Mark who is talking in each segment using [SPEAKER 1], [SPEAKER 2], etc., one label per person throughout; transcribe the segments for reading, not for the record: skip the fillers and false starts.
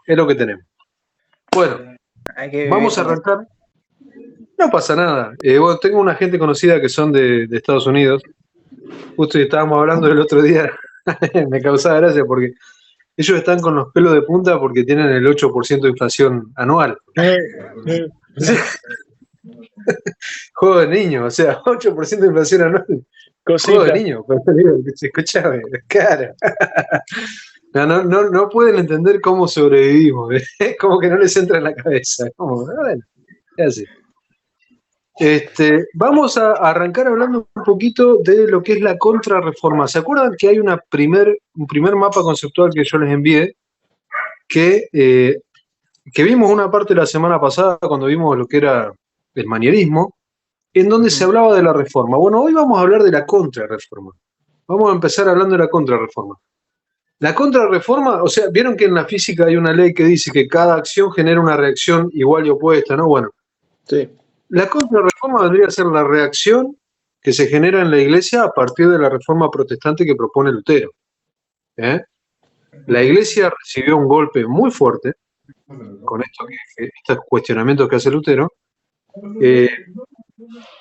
[SPEAKER 1] es lo que tenemos. Bueno, vamos a arrancar. No pasa nada. Bueno, tengo una gente conocida que son de Estados Unidos. Justo estábamos hablando el otro día. Me causaba gracia porque ellos están con los pelos de punta porque tienen el 8% de inflación anual. Juego de niño, o sea, 8% de inflación anual.
[SPEAKER 2] Cosita.
[SPEAKER 1] Juego de niño, escúchame, cara. No pueden entender cómo sobrevivimos, ¿eh? Como que no les entra en la cabeza. Como, bueno, ¿qué hace? Vamos a arrancar hablando un poquito de lo que es la contrarreforma. ¿Se acuerdan que hay un primer mapa conceptual que yo les envié? Que vimos una parte la semana pasada cuando vimos lo que era el manierismo, en donde se hablaba de la reforma. Bueno, hoy vamos a hablar de la contrarreforma. Vamos a empezar hablando de la contrarreforma. La contrarreforma, o sea, vieron que en la física hay una ley que dice que cada acción genera una reacción igual y opuesta, ¿no? Bueno,
[SPEAKER 2] sí.
[SPEAKER 1] La contrarreforma vendría a ser la reacción que se genera en la Iglesia a partir de la reforma protestante que propone Lutero. La Iglesia recibió un golpe muy fuerte con estos cuestionamientos que hace Lutero,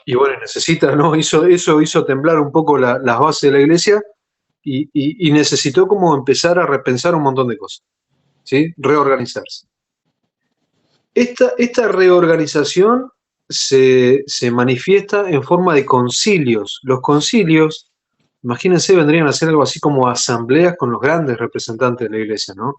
[SPEAKER 1] y bueno, necesita, ¿no? Eso hizo temblar un poco las bases de la Iglesia y necesitó como empezar a repensar un montón de cosas, ¿sí? Reorganizarse. Esta reorganización se manifiesta en forma de concilios. Los concilios, imagínense, vendrían a ser algo así como asambleas con los grandes representantes de la Iglesia, ¿no?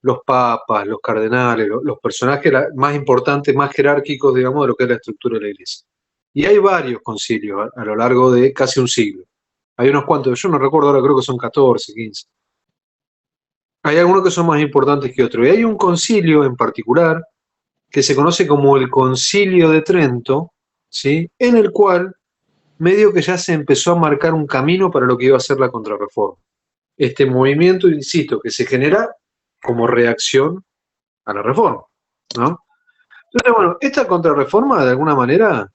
[SPEAKER 1] Los papas, los cardenales, los personajes más importantes, más jerárquicos, digamos, de lo que es la estructura de la Iglesia. Y hay varios concilios a lo largo de casi un siglo. Hay unos cuantos, yo no recuerdo ahora, creo que son 14, 15. Hay algunos que son más importantes que otros. Y hay un concilio en particular que se conoce como el Concilio de Trento, ¿sí? En el cual medio que ya se empezó a marcar un camino para lo que iba a ser la contrarreforma. Este movimiento, insisto, que se genera como reacción a la reforma, ¿no? Entonces, bueno, esta contrarreforma de alguna manera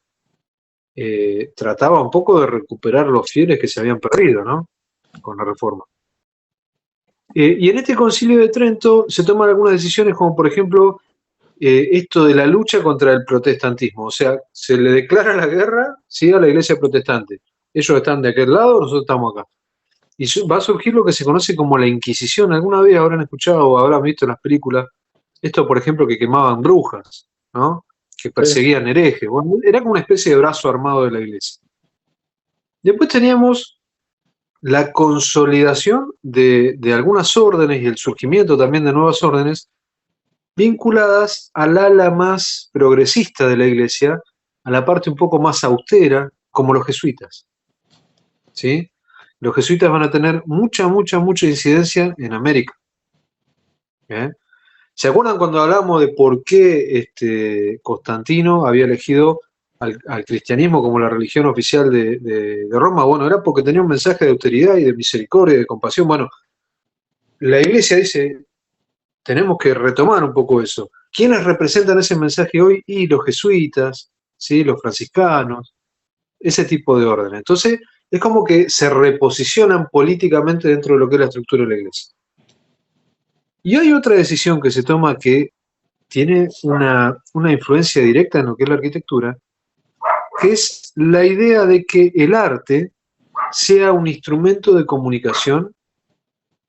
[SPEAKER 1] trataba un poco de recuperar los fieles que se habían perdido, ¿no? Con la reforma. Y en este Concilio de Trento se toman algunas decisiones como, por ejemplo, esto de la lucha contra el protestantismo. O sea, se le declara la guerra, ¿sí?, a la iglesia protestante. Ellos están de aquel lado, nosotros estamos acá. Y va a surgir lo que se conoce como la Inquisición. ¿Alguna vez habrán escuchado o habrán visto en las películas esto, por ejemplo, que quemaban brujas, ¿no? Que perseguían herejes? Bueno, era como una especie de brazo armado de la iglesia. Después teníamos la consolidación de algunas órdenes y el surgimiento también de nuevas órdenes vinculadas al ala más progresista de la Iglesia, a la parte un poco más austera, como los jesuitas. ¿Sí? Los jesuitas van a tener mucha incidencia en América. ¿Se acuerdan cuando hablamos de por qué Constantino había elegido al cristianismo como la religión oficial de Roma? Bueno, era porque tenía un mensaje de austeridad y de misericordia y de compasión. Bueno, la Iglesia dice, tenemos que retomar un poco eso. ¿Quiénes representan ese mensaje hoy? Y los jesuitas, ¿sí?, los franciscanos, ese tipo de orden. Entonces, es como que se reposicionan políticamente dentro de lo que es la estructura de la Iglesia. Y hay otra decisión que se toma que tiene una influencia directa en lo que es la arquitectura, que es la idea de que el arte sea un instrumento de comunicación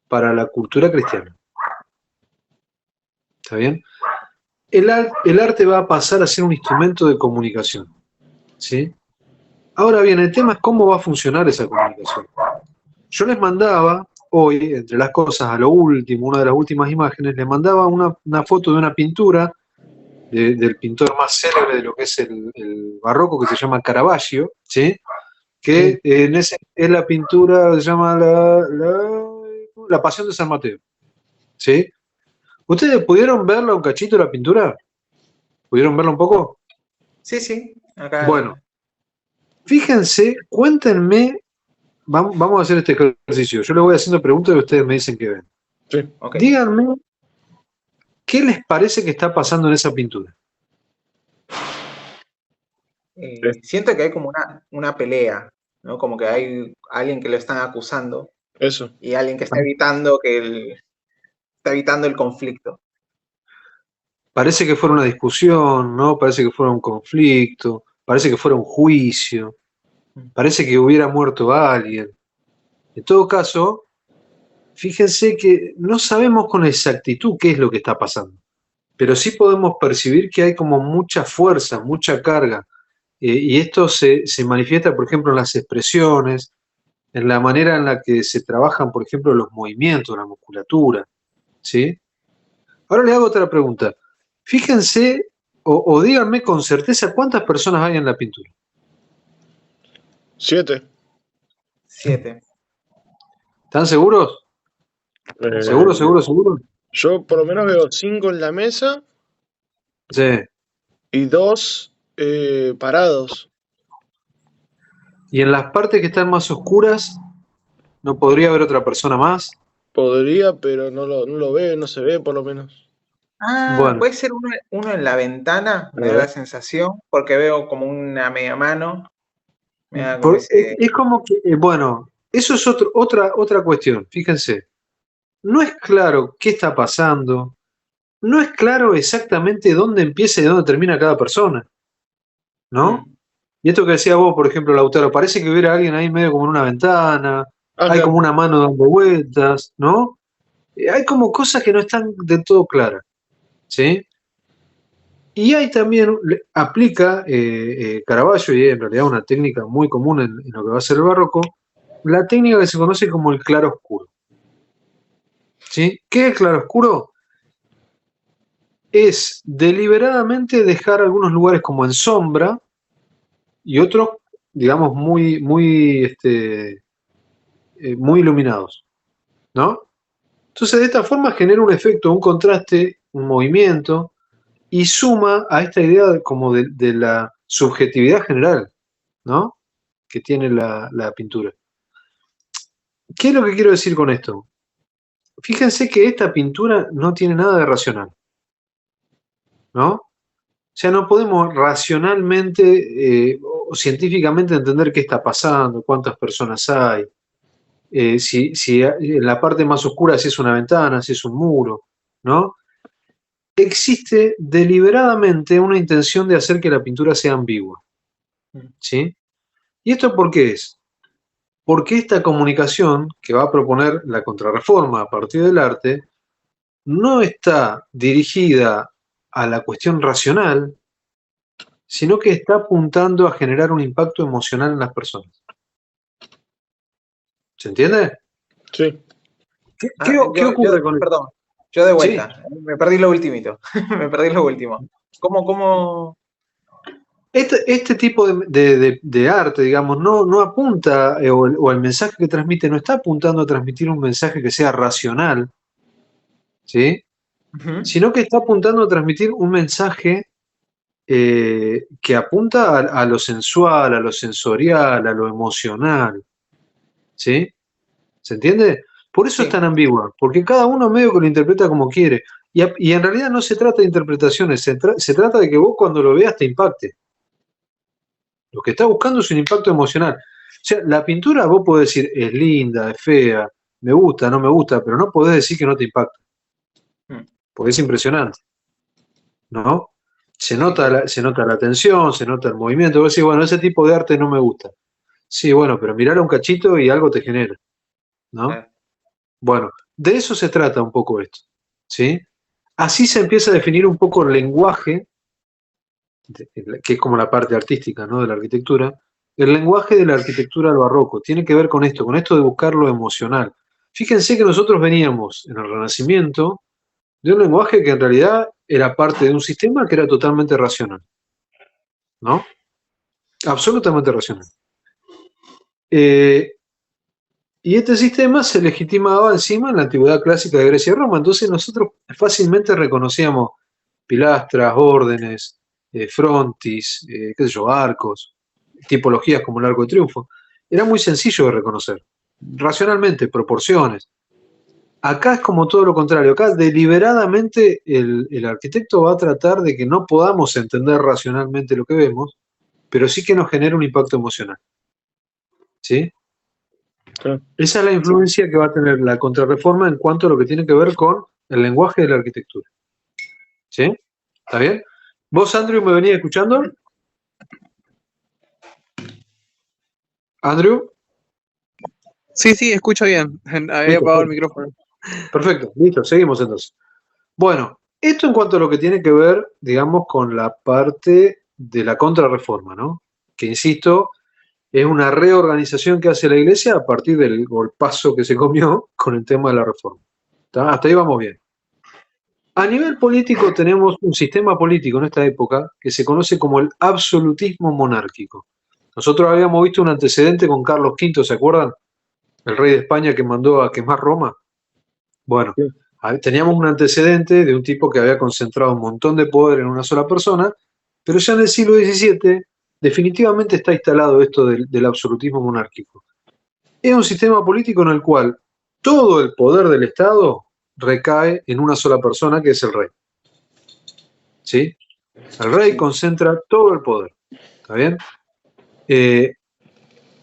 [SPEAKER 1] para la cultura cristiana. ¿Está bien? El arte va a pasar a ser un instrumento de comunicación, ¿sí? Ahora bien, el tema es cómo va a funcionar esa comunicación. Yo les mandaba hoy, entre las cosas, a lo último, una de las últimas imágenes, les mandaba una foto de una pintura del pintor más célebre de lo que es el barroco, que se llama Caravaggio, ¿sí? Que es la pintura, se llama la Pasión de San Mateo, ¿sí? ¿Ustedes pudieron verla un cachito, la pintura? ¿Pudieron verla un poco?
[SPEAKER 3] Sí, acá.
[SPEAKER 1] Bueno, fíjense, cuéntenme, vamos a hacer este ejercicio. Yo les voy haciendo preguntas y ustedes me dicen qué ven.
[SPEAKER 2] Sí.
[SPEAKER 3] Okay.
[SPEAKER 1] Díganme, ¿qué les parece que está pasando en esa pintura?
[SPEAKER 3] Siento que hay como una pelea, ¿no? Como que hay alguien que lo están acusando.
[SPEAKER 2] Eso.
[SPEAKER 3] Y alguien que está evitando el conflicto.
[SPEAKER 1] parece que fuera una discusión, ¿no? Parece que fuera un conflicto, parece que fuera un juicio, parece que hubiera muerto alguien. En todo caso, fíjense que no sabemos con exactitud qué es lo que está pasando, pero sí podemos percibir que hay como mucha fuerza, mucha carga, y esto se manifiesta, por ejemplo, en las expresiones, en la manera en la que se trabajan, por ejemplo, los movimientos, la musculatura, ¿sí? Ahora le hago otra pregunta. Fíjense, o díganme con certeza, ¿cuántas personas hay en la pintura?
[SPEAKER 2] 7.
[SPEAKER 3] 7.
[SPEAKER 1] ¿Están seguros? ¿Seguro, seguro, seguro?
[SPEAKER 2] Yo por lo menos veo 5 en la mesa
[SPEAKER 1] Sí.
[SPEAKER 2] y 2 parados.
[SPEAKER 1] Y en las partes que están más oscuras, ¿no podría haber otra persona más?
[SPEAKER 2] Podría, pero no lo ve, no se ve por lo menos.
[SPEAKER 3] Ah,
[SPEAKER 1] Bueno,
[SPEAKER 3] puede ser uno en la ventana, me da la sensación, porque veo como una media mano. Me da como ese.
[SPEAKER 1] es como que, bueno, eso es otra cuestión, fíjense. No es claro qué está pasando, no es claro exactamente dónde empieza y dónde termina cada persona, ¿no? Y esto que decía vos, por ejemplo, Lautaro, parece que hubiera alguien ahí medio como en una ventana, hay
[SPEAKER 2] Claro.
[SPEAKER 1] como una mano dando vueltas, ¿no? Hay como cosas que no están del todo claras, ¿sí? Y hay también, aplica Caravaggio, y en realidad una técnica muy común en lo que va a ser el barroco, la técnica que se conoce como el claroscuro. ¿Sí? ¿Qué es el claroscuro? Es deliberadamente dejar algunos lugares como en sombra y otros, digamos, muy iluminados, ¿no? Entonces, de esta forma genera un efecto, un contraste, un movimiento, y suma a esta idea como de la subjetividad general, ¿no? Que tiene la pintura. ¿Qué es lo que quiero decir con esto? Fíjense que esta pintura no tiene nada de racional, ¿no? O sea, no podemos racionalmente o científicamente entender qué está pasando, cuántas personas hay, si en la parte más oscura si es una ventana, si es un muro, ¿no? Existe deliberadamente una intención de hacer que la pintura sea ambigua, ¿sí? ¿Y esto por qué es? Porque esta comunicación que va a proponer la contrarreforma a partir del arte no está dirigida a la cuestión racional, sino que está apuntando a generar un impacto emocional en las personas. ¿Se entiende?
[SPEAKER 2] Sí.
[SPEAKER 1] ¿Qué ocurre con esto?
[SPEAKER 3] Perdón, yo de
[SPEAKER 1] Sí,
[SPEAKER 3] vuelta. Me perdí lo ultimito. Me perdí lo último. ¿Cómo?
[SPEAKER 1] este tipo de arte, digamos, no apunta, o el mensaje que transmite no está apuntando a transmitir un mensaje que sea racional, ¿sí?
[SPEAKER 3] Ujú.
[SPEAKER 1] Sino que está apuntando a transmitir un mensaje que apunta a lo sensual, a lo sensorial, a lo emocional, ¿sí? ¿Se entiende? Por eso es
[SPEAKER 3] Sí.
[SPEAKER 1] tan ambigua, porque cada uno medio que lo interpreta como quiere. Y en realidad no se trata de interpretaciones, se trata de que vos cuando lo veas te impacte. Lo que está buscando es un impacto emocional. O sea, la pintura vos podés decir es linda, es fea, me gusta, no me gusta, pero no podés decir que no te impacta,
[SPEAKER 3] Mm.
[SPEAKER 1] porque es impresionante, ¿no?
[SPEAKER 3] Sí, sí.
[SPEAKER 1] Se nota la tensión, se nota el movimiento. Vos decís, bueno, ese tipo de arte no me gusta. Sí, bueno, pero miralo un cachito y algo te genera, ¿no?
[SPEAKER 3] Ah,
[SPEAKER 1] Bueno, de eso se trata un poco esto, ¿sí? Así se empieza a definir un poco el lenguaje, que es como la parte artística, ¿no? De la arquitectura. El lenguaje de la arquitectura al barroco tiene que ver con esto de buscar lo emocional. Fíjense que nosotros veníamos en el Renacimiento de un lenguaje que en realidad era parte de un sistema que era totalmente racional, ¿no? Absolutamente racional. Eh, y este sistema se legitimaba encima en la antigüedad clásica de Grecia y Roma. Entonces nosotros fácilmente reconocíamos pilastras, órdenes, frontis, qué sé yo, arcos, tipologías como el Arco de Triunfo. Era muy sencillo de reconocer, racionalmente, proporciones. Acá es como todo lo contrario, acá deliberadamente el arquitecto va a tratar de que no podamos entender racionalmente lo que vemos, pero sí que nos genere un impacto emocional. ¿Sí?
[SPEAKER 2] Claro.
[SPEAKER 1] Esa es la influencia que va a tener la contrarreforma en cuanto a lo que tiene que ver con el lenguaje de la arquitectura. ¿Sí? ¿Está bien? ¿Vos, Andrew, me venís escuchando? ¿Andrew?
[SPEAKER 4] Sí, escucho bien. Había
[SPEAKER 1] Listo,
[SPEAKER 4] apagado el micrófono.
[SPEAKER 1] perfecto, listo, seguimos entonces. Bueno, esto en cuanto a lo que tiene que ver, digamos, con la parte de la contrarreforma, ¿no? Que, insisto, es una reorganización que hace la Iglesia a partir del golpazo que se comió con el tema de la reforma. ¿Está? Hasta ahí vamos bien. A nivel político tenemos un sistema político en esta época que se conoce como el absolutismo monárquico. Nosotros habíamos visto un antecedente con Carlos V, ¿se acuerdan? El rey de España que mandó a quemar Roma. Bueno,
[SPEAKER 2] Sí.
[SPEAKER 1] teníamos un antecedente de un tipo que había concentrado un montón de poder en una sola persona, pero ya en el siglo XVII definitivamente está instalado esto del absolutismo monárquico. Es un sistema político en el cual todo el poder del Estado recae en una sola persona, que es el rey. ¿Sí? El rey concentra todo el poder. ¿Está bien?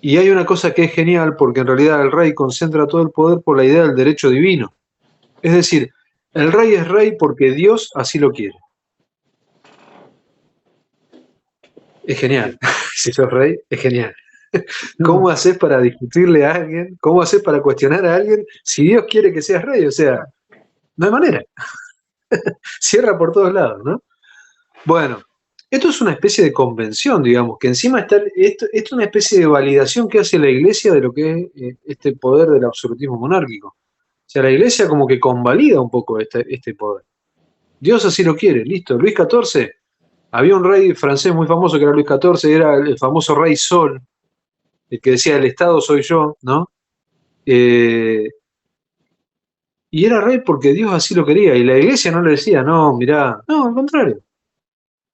[SPEAKER 1] Y hay una cosa que es genial, porque en realidad el rey concentra todo el poder por la idea del derecho divino. Es decir, el rey es rey porque Dios así lo quiere. Es genial. Si sos rey, es genial. ¿Cómo haces para discutirle a alguien? ¿Cómo haces para cuestionar a alguien si Dios quiere que seas rey? O sea, no hay manera. Cierra por todos lados, ¿no? Bueno, esto es una especie de convención, digamos, que encima esto es una especie de validación que hace la Iglesia de lo que es este poder del absolutismo monárquico. O sea, la Iglesia como que convalida un poco este poder. Dios así lo quiere, listo. Luis XIV, había un rey francés muy famoso que era Luis XIV, era el famoso rey Sol, el que decía el Estado soy yo, ¿no? Y era rey porque Dios así lo quería, y la Iglesia no le decía, no, mirá, no, al contrario.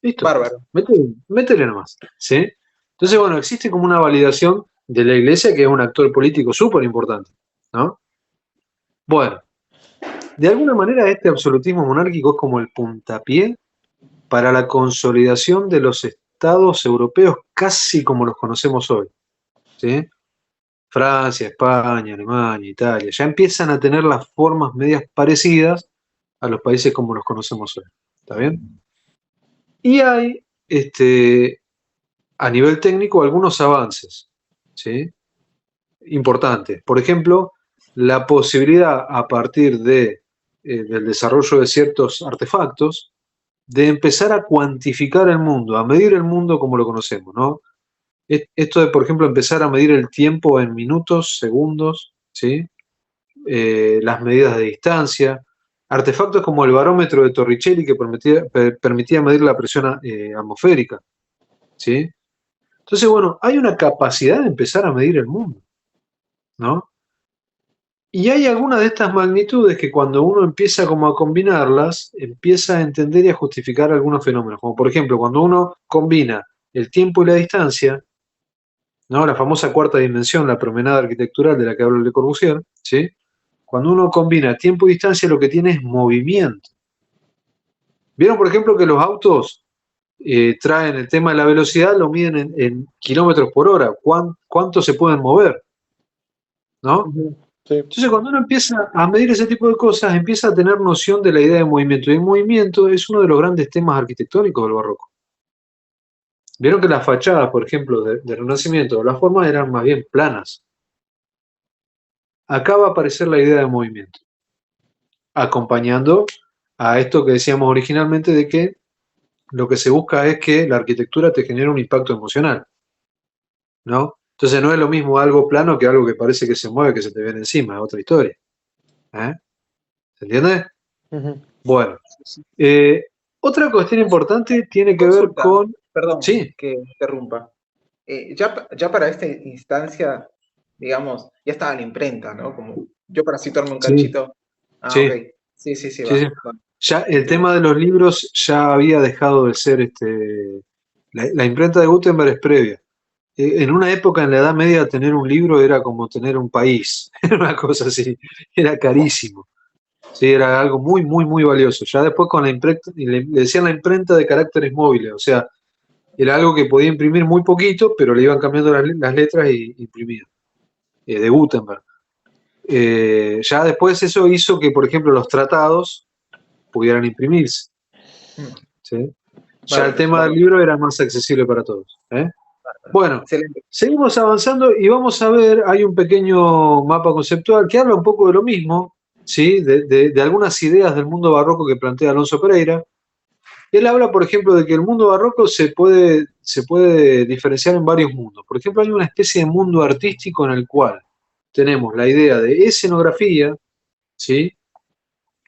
[SPEAKER 1] Listo.
[SPEAKER 3] Bárbaro.
[SPEAKER 1] Métele nomás. ¿Sí? Entonces, bueno, existe como una validación de la Iglesia que es un actor político súper importante, ¿no? Bueno, de alguna manera este absolutismo monárquico es como el puntapié para la consolidación de los estados europeos casi como los conocemos hoy. ¿Sí? Francia, España, Alemania, Italia, ya empiezan a tener las formas medias parecidas a los países como los conocemos hoy. ¿Está bien? Y hay a nivel técnico algunos avances, ¿sí? Importantes. Por ejemplo, la posibilidad a partir del desarrollo de ciertos artefactos de empezar a cuantificar el mundo, a medir el mundo como lo conocemos, ¿no? Esto de, por ejemplo, empezar a medir el tiempo en minutos, segundos, ¿sí? Las medidas de distancia, artefactos como el barómetro de Torricelli que permitía medir la presión atmosférica, ¿sí? Entonces, bueno, hay una capacidad de empezar a medir el mundo, ¿no? Y hay algunas de estas magnitudes que cuando uno empieza como a combinarlas, empieza a entender y a justificar algunos fenómenos, como por ejemplo, cuando uno combina el tiempo y la distancia, ¿no? La famosa cuarta dimensión, la promenada arquitectural de la que habla Le Corbusier, ¿sí? Cuando uno combina tiempo y distancia, lo que tiene es movimiento. ¿Vieron, por ejemplo, que los autos traen el tema de la velocidad, lo miden en kilómetros por hora? ¿Cuánto se pueden mover? ¿No?
[SPEAKER 2] Sí.
[SPEAKER 1] Entonces, cuando uno empieza a medir ese tipo de cosas, empieza a tener noción de la idea de movimiento. Y el movimiento es uno de los grandes temas arquitectónicos del barroco. Vieron que las fachadas, por ejemplo, del Renacimiento, las formas eran más bien planas. Acá va a aparecer la idea de movimiento, acompañando a esto que decíamos originalmente de que lo que se busca es que la arquitectura te genere un impacto emocional, ¿no? Entonces no es lo mismo algo plano que algo que parece que se mueve, que se te viene encima, es otra historia. ¿Se entiende?
[SPEAKER 2] Ujú.
[SPEAKER 1] Bueno, otra cuestión importante tiene que ver
[SPEAKER 3] Consulta,
[SPEAKER 1] con...
[SPEAKER 3] perdón
[SPEAKER 1] Sí,
[SPEAKER 3] que interrumpa. Ya para esta instancia, digamos, ya estaba la imprenta, ¿no? Como yo para citarme un
[SPEAKER 1] sí,
[SPEAKER 3] cachito. Ah, ok.
[SPEAKER 1] sí,
[SPEAKER 3] Sí,
[SPEAKER 1] sí,
[SPEAKER 3] va.
[SPEAKER 1] sí. Ya el tema de los libros ya había dejado de ser la imprenta de Gutenberg es previa. En una época en la Edad Media tener un libro era como tener un país, era una cosa así, era carísimo. Sí, era algo muy, muy, muy valioso. Ya después con la imprenta, y le decían la imprenta de caracteres móviles, o sea, era algo que podía imprimir muy poquito, pero le iban cambiando las letras y imprimía, de Gutenberg. Ya después eso hizo que, por ejemplo, los tratados pudieran imprimirse. ¿sí? Ya
[SPEAKER 3] Vale,
[SPEAKER 1] el tema del
[SPEAKER 3] vale.
[SPEAKER 1] libro era más accesible para todos. Bueno,
[SPEAKER 3] Excelente.
[SPEAKER 1] seguimos avanzando y vamos a ver, hay un pequeño mapa conceptual que habla un poco de lo mismo, ¿sí? De algunas ideas del mundo barroco que plantea Alonso Pereira. Él habla, por ejemplo, de que el mundo barroco se puede diferenciar en varios mundos. Por ejemplo, hay una especie de mundo artístico en el cual tenemos la idea de escenografía, ¿sí?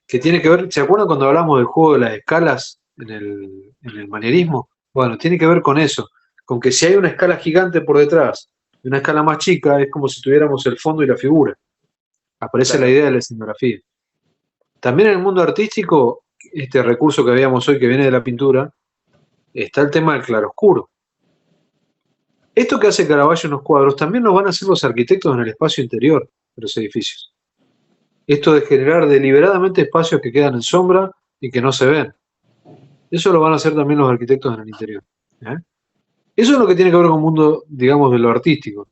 [SPEAKER 1] Que tiene que ver, ¿se acuerdan cuando hablamos del juego de las escalas en el manierismo? Bueno, tiene que ver con eso, con que si hay una escala gigante por detrás y una escala más chica, es como si tuviéramos el fondo y la figura. Aparece
[SPEAKER 3] Claro.
[SPEAKER 1] la idea de la escenografía. También en el mundo artístico, este recurso que veíamos hoy que viene de la pintura, está el tema del claroscuro. Esto que hace Caravaggio en los cuadros también lo van a hacer los arquitectos en el espacio interior de los edificios. Esto de generar deliberadamente espacios que quedan en sombra y que no se ven. Eso lo van a hacer también los arquitectos en el interior. Eso es lo que tiene que ver con el mundo, digamos, de lo artístico.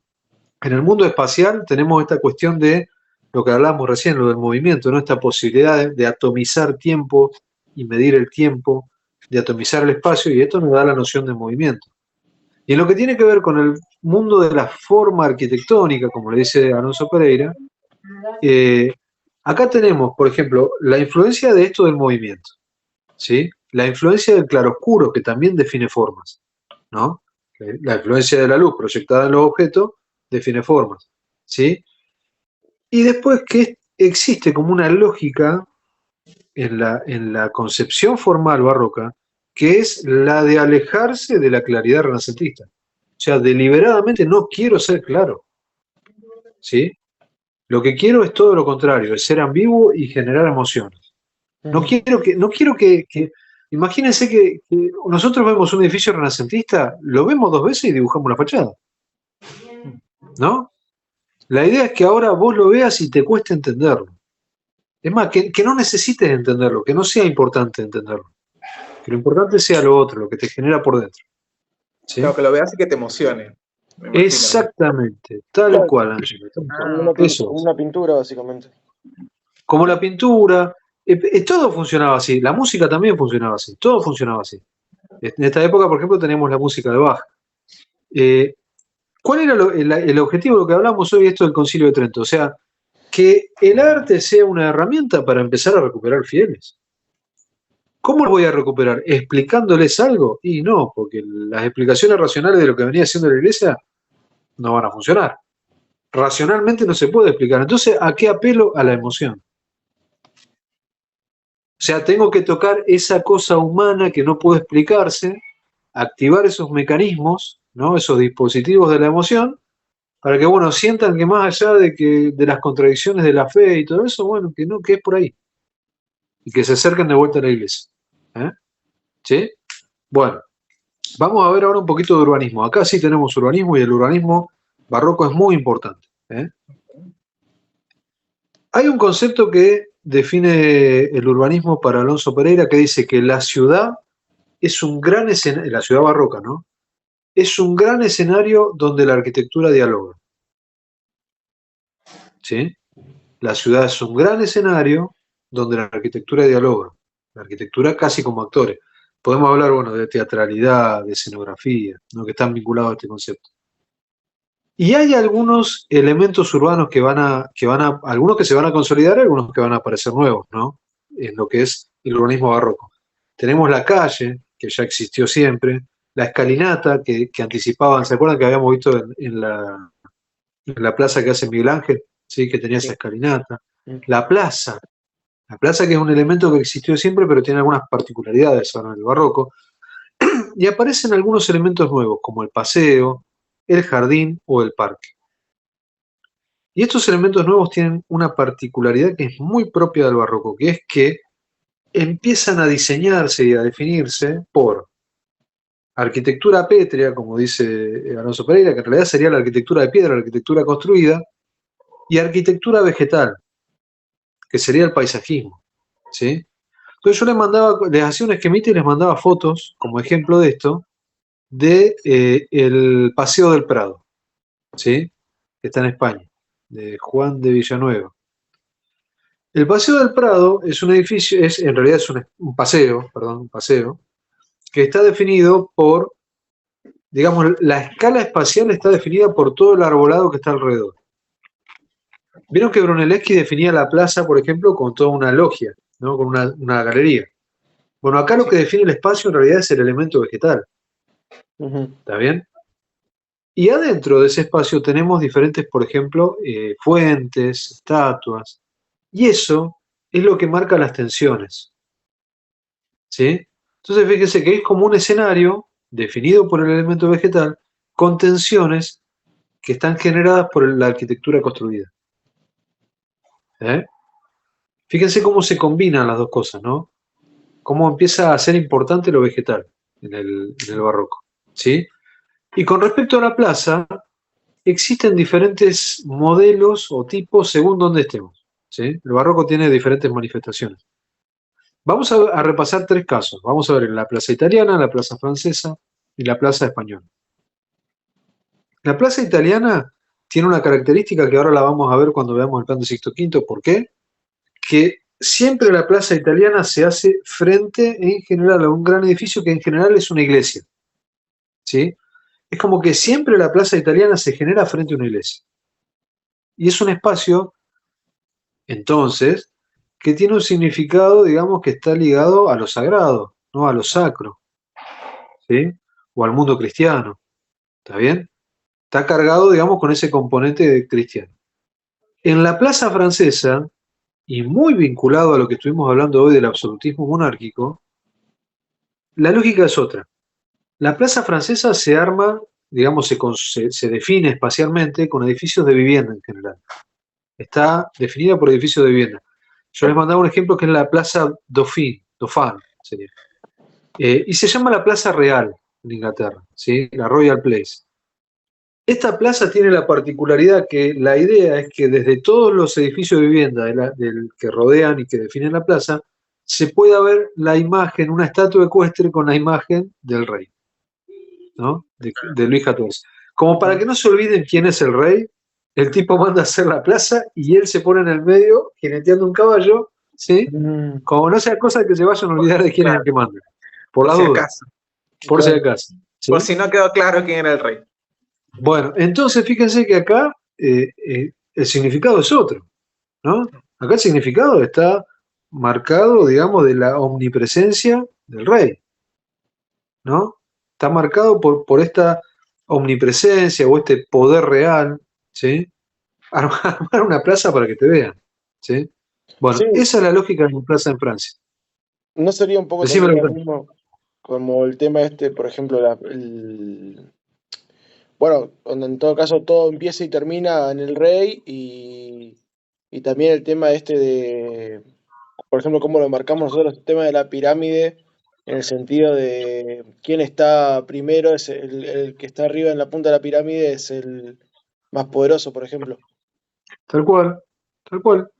[SPEAKER 1] En el mundo espacial tenemos esta cuestión de lo que hablábamos recién, lo del movimiento, ¿no? Esta posibilidad de atomizar tiempo y medir el tiempo, de atomizar el espacio, y esto nos da la noción de movimiento. Y en lo que tiene que ver con el mundo de la forma arquitectónica, como le dice Alonso Pereira, acá tenemos, por ejemplo, la influencia de esto del movimiento, ¿sí? La influencia del claroscuro, que también define formas, ¿no? La influencia de la luz proyectada en los objetos define formas, ¿sí? Y después que existe como una lógica en la concepción formal barroca, que es la de alejarse de la claridad renacentista. O sea, deliberadamente no quiero ser claro, ¿sí? Lo que quiero es todo lo contrario, es ser ambiguo y generar emociones. No quiero que imagínense que nosotros vemos un edificio renacentista, lo vemos 2 veces y dibujamos la fachada, ¿no? La idea es que ahora vos lo veas y te cueste entenderlo. Es más, que no necesites entenderlo, que no sea importante entenderlo. Que lo importante sea lo otro, lo que te genera por dentro. ¿Sí?
[SPEAKER 3] Claro, que lo veas y que te emocione. Me imagino.
[SPEAKER 1] Exactamente, tal
[SPEAKER 2] Claro.
[SPEAKER 1] cual, Ángelo.
[SPEAKER 3] Ah,
[SPEAKER 1] Eso
[SPEAKER 2] Como
[SPEAKER 1] es.
[SPEAKER 2] una pintura, básicamente.
[SPEAKER 1] Como la pintura, todo funcionaba así, la música también funcionaba así, todo funcionaba así. En esta época, por ejemplo, teníamos la música de Bach. ¿Cuál era el objetivo de lo que hablamos hoy, esto del Concilio de Trento? O sea, que el arte sea una herramienta para empezar a recuperar fieles. ¿Cómo lo voy a recuperar? ¿Explicándoles algo? Y no, porque las explicaciones racionales de lo que venía haciendo la Iglesia no van a funcionar. Racionalmente no se puede explicar. Entonces, ¿a qué apelo? A la emoción. O sea, tengo que tocar esa cosa humana que no puede explicarse, activar esos mecanismos, ¿no? Esos dispositivos de la emoción, para que, bueno, sientan que más allá de las contradicciones de la fe y todo eso, bueno, que no, que es por ahí. Y que se acerquen de vuelta a la iglesia. ¿Sí? Bueno, vamos a ver ahora un poquito de urbanismo. Acá sí tenemos urbanismo y el urbanismo barroco es muy importante. Hay un concepto que define el urbanismo para Alonso Pereira que dice que la ciudad es un gran escenario, la ciudad barroca, ¿no? Es un gran escenario donde la arquitectura dialoga. ¿Sí? La ciudad es un gran escenario donde la arquitectura dialoga. La arquitectura casi como actores. Podemos hablar, bueno, de teatralidad, de escenografía, ¿no? Que están vinculados a este concepto. Y hay algunos elementos urbanos algunos que se van a consolidar, algunos que van a aparecer nuevos, ¿no? En lo que es el urbanismo barroco. Tenemos la calle, que ya existió siempre, la escalinata, que anticipaban, ¿se acuerdan que habíamos visto en la plaza que hace Miguel Ángel? ¿Sí? Que tenía esa escalinata. La plaza que es un elemento que existió siempre, pero tiene algunas particularidades ahora en el barroco. Y aparecen algunos elementos nuevos, como el paseo, el jardín o el parque. Y estos elementos nuevos tienen una particularidad que es muy propia del barroco, que es que empiezan a diseñarse y a definirse por arquitectura pétrea, como dice Alonso Pereira, que en realidad sería la arquitectura de piedra, la arquitectura construida, y arquitectura vegetal, que sería el paisajismo. ¿Sí? Entonces yo les hacía un esquemita y les mandaba fotos, como ejemplo de esto, de el Paseo del Prado, ¿sí? Que está en España, de Juan de Villanueva. El Paseo del Prado es un edificio, en realidad es un paseo, que está definido por, digamos, la escala espacial está definida por todo el arbolado que está alrededor. Vieron que Brunelleschi definía la plaza, por ejemplo, con toda una logia, ¿no? Con una galería. Bueno, acá lo que define el espacio en realidad es el elemento vegetal. ¿Está bien? Y adentro de ese espacio tenemos diferentes, por ejemplo, fuentes, estatuas. Y eso es lo que marca las tensiones. ¿Sí? Entonces fíjense que es como un escenario definido por el elemento vegetal con tensiones que están generadas por la arquitectura construida. Fíjense cómo se combinan las dos cosas, ¿no? Cómo empieza a ser importante lo vegetal en el barroco, ¿sí? Y con respecto a la plaza, existen diferentes modelos o tipos según donde estemos, ¿sí? El barroco tiene diferentes manifestaciones. Vamos a repasar 3 casos. Vamos a ver la plaza italiana, la plaza francesa y la plaza española. La plaza italiana tiene una característica que ahora la vamos a ver cuando veamos el plan de Sixto V. ¿Por qué? Que siempre la plaza italiana se hace frente en general a un gran edificio que en general es una iglesia. ¿Sí? Es como que siempre la plaza italiana se genera frente a una iglesia. Y es un espacio, entonces, que tiene un significado, digamos, que está ligado a lo sagrado, no a lo sacro, ¿sí? O al mundo cristiano. ¿Está bien? Está cargado, digamos, con ese componente cristiano. En la plaza francesa, y muy vinculado a lo que estuvimos hablando hoy del absolutismo monárquico, la lógica es otra. La plaza francesa se arma, digamos, se define espacialmente con edificios de vivienda en general. Está definida por edificios de vivienda. Yo les mandaba un ejemplo que es la Plaza Dauphin sería. Y se llama la Plaza Real en Inglaterra, ¿sí? La Royal Place. Esta plaza tiene la particularidad que la idea es que desde todos los edificios de vivienda que rodean y que definen la plaza, se pueda ver la imagen, una estatua ecuestre con la imagen del rey, ¿no? De Luis XIV. Como para que no se olviden quién es el rey, el tipo manda a hacer la plaza y él se pone en el medio, jineteando un caballo, ¿sí? Como no sea cosa que se vayan a olvidar de quién es el que manda. Por la duda. Por si acaso. ¿Sí?
[SPEAKER 3] Por si no quedó claro quién era el rey.
[SPEAKER 1] Bueno, entonces fíjense que acá el significado es otro, ¿no? Acá el significado está marcado, digamos, de la omnipresencia del rey, ¿no? Está marcado por esta omnipresencia o este poder real, ¿sí? Armar una plaza para que te vean, ¿sí? Bueno,
[SPEAKER 2] Sí.
[SPEAKER 1] esa es la lógica de una plaza en Francia.
[SPEAKER 2] ¿No sería un poco
[SPEAKER 1] Decime
[SPEAKER 2] también
[SPEAKER 1] lo
[SPEAKER 2] lo mismo como el tema por ejemplo, bueno, donde en todo caso todo empieza y termina en el rey y también el tema de, por ejemplo, cómo lo marcamos nosotros, el tema de la pirámide, en el sentido de quién está primero, es el que está arriba en la punta de la pirámide es el más poderoso, por ejemplo.
[SPEAKER 1] Tal cual, tal cual.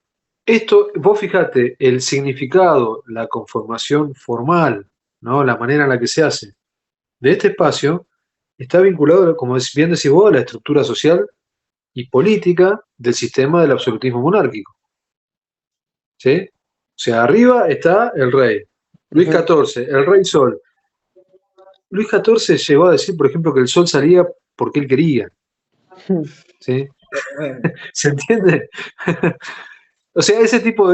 [SPEAKER 1] Esto, vos fijate, el significado, la conformación formal, ¿no? La manera en la que se hace de este espacio está vinculado, como bien decís vos, a la estructura social y política del sistema del absolutismo monárquico. ¿Sí? O sea, arriba está el rey. Luis XIV, el rey Sol. Luis XIV llegó a decir, por ejemplo, que el sol salía porque él quería. ¿Sí? ¿Se entiende? O sea, ese tipo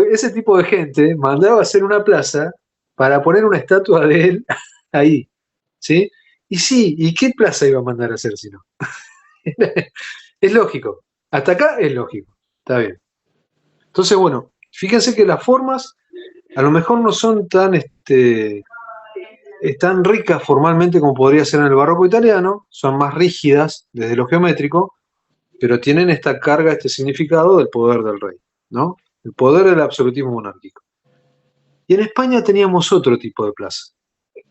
[SPEAKER 1] de gente mandaba a hacer una plaza para poner una estatua de él ahí. ¿Sí? Y sí, ¿y qué plaza iba a mandar a hacer si no? Es lógico. Hasta acá es lógico. Está bien. Entonces, bueno, fíjense que las formas a lo mejor no son tan ricas formalmente como podría ser en el barroco italiano, son más rígidas desde lo geométrico, pero tienen esta carga, este significado del poder del rey, ¿no? El poder del absolutismo monárquico. Y en España teníamos otro tipo de plaza.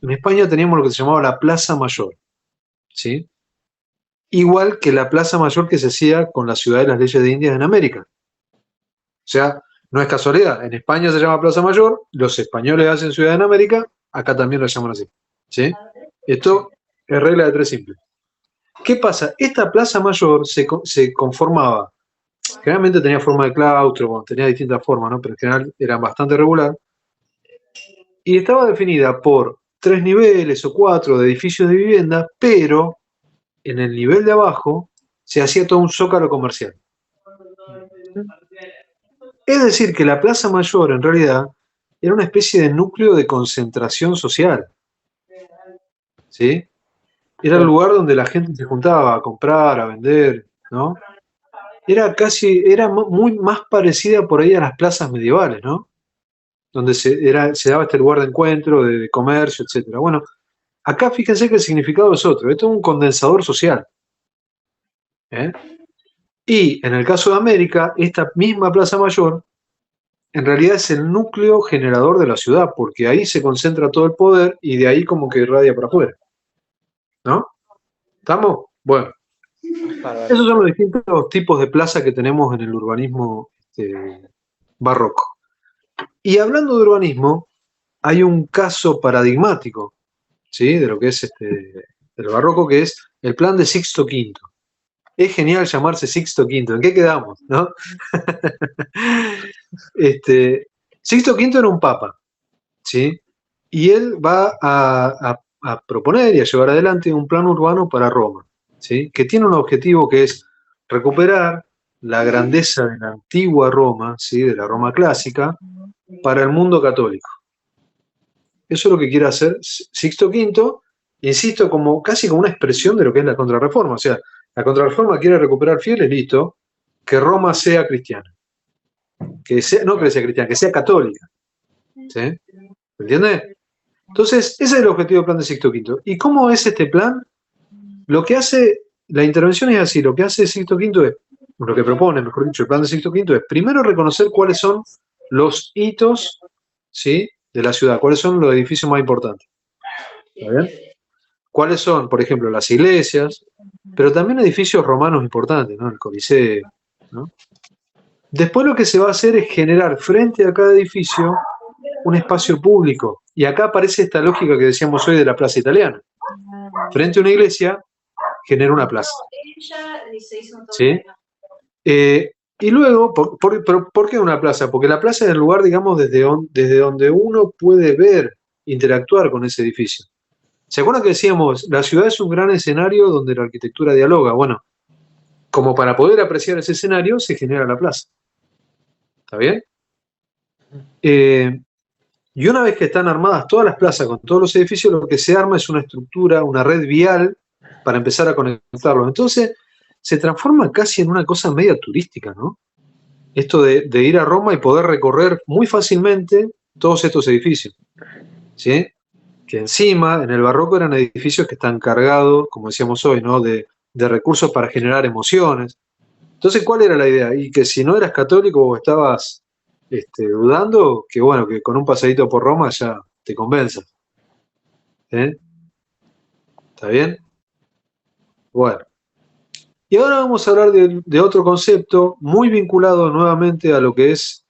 [SPEAKER 1] En España teníamos lo que se llamaba la Plaza Mayor, ¿sí? Igual que la Plaza Mayor que se hacía con la Ciudad de las Leyes de Indias en América. O sea, no es casualidad, en España se llama Plaza Mayor, los españoles hacen Ciudad en América, acá también lo llaman así, ¿sí? Esto es regla de 3 simple. ¿Qué pasa? Esta Plaza Mayor se conformaba, generalmente tenía forma de claustro, bueno, tenía distintas formas, ¿no? Pero en general era bastante regular, y estaba definida por 3 niveles o 4 de edificios de vivienda, pero en el nivel de abajo se hacía todo un zócalo comercial. Es decir, que la Plaza Mayor en realidad era una especie de núcleo de concentración social, ¿sí? Era el lugar donde la gente se juntaba a comprar, a vender, ¿no? Era muy más parecida por ahí a las plazas medievales, ¿no? Donde se daba este lugar de encuentro, de comercio, etcétera. Bueno, acá fíjense que el significado es otro, esto es un condensador social, ¿eh? Y en el caso de América, esta misma Plaza Mayor en realidad es el núcleo generador de la ciudad, porque ahí se concentra todo el poder y de ahí como que irradia para afuera, ¿no? ¿Estamos? Bueno, esos son los distintos tipos de plaza que tenemos en el urbanismo barroco. Y hablando de urbanismo, hay un caso paradigmático, ¿sí? De lo que es del barroco, que es el plan de Sixto V. Es genial llamarse Sixto V. ¿En qué quedamos, no? Sixto V era un papa, ¿sí? Y él va a proponer y a llevar adelante un plan urbano para Roma, ¿sí? Que tiene un objetivo que es recuperar la grandeza de la antigua Roma, ¿sí? De la Roma clásica, para el mundo católico. Eso es lo que quiere hacer Sixto V, insisto, casi como una expresión de lo que es la Contrarreforma. O sea, la Contrarreforma quiere recuperar fieles, listo, que Roma sea cristiana. No que sea cristiana, que sea católica. ¿Sí? ¿Entiendes? Entonces, ese es el objetivo del plan de Sixto V. ¿Y cómo es este plan? Lo que hace, la intervención es así, lo que hace Sixto V es, lo que propone, mejor dicho, el plan de Sixto V es primero reconocer cuáles son los hitos, ¿sí? De la ciudad, cuáles son los edificios más importantes. ¿Está bien? ¿Cuáles son, por ejemplo, las iglesias, pero también edificios romanos importantes, ¿no? El Coliseo, ¿no? Después lo que se va a hacer es generar frente a cada edificio un espacio público. Y acá aparece esta lógica que decíamos hoy de la plaza italiana. Frente a una iglesia, genera una plaza. ¿Sí? Y luego, ¿por qué una plaza? Porque la plaza es el lugar, digamos, desde donde uno puede ver, interactuar con ese edificio. ¿Se acuerdan que decíamos, la ciudad es un gran escenario donde la arquitectura dialoga? Bueno, como para poder apreciar ese escenario, se genera la plaza. ¿Está bien? Y una vez que están armadas todas las plazas con todos los edificios, lo que se arma es una estructura, una red vial para empezar a conectarlos. Entonces, se transforma casi en una cosa media turística, ¿no? Esto de ir a Roma y poder recorrer muy fácilmente todos estos edificios, ¿sí? Que encima, en el barroco, eran edificios que están cargados, como decíamos hoy, ¿no? De recursos para generar emociones. Entonces, ¿cuál era la idea? Y que si no eras católico o estabas dudando, que bueno, que con un pasadito por Roma ya te convenzas. ¿Eh? ¿Está bien? Bueno. Y ahora vamos a hablar de otro concepto muy vinculado nuevamente a lo que es,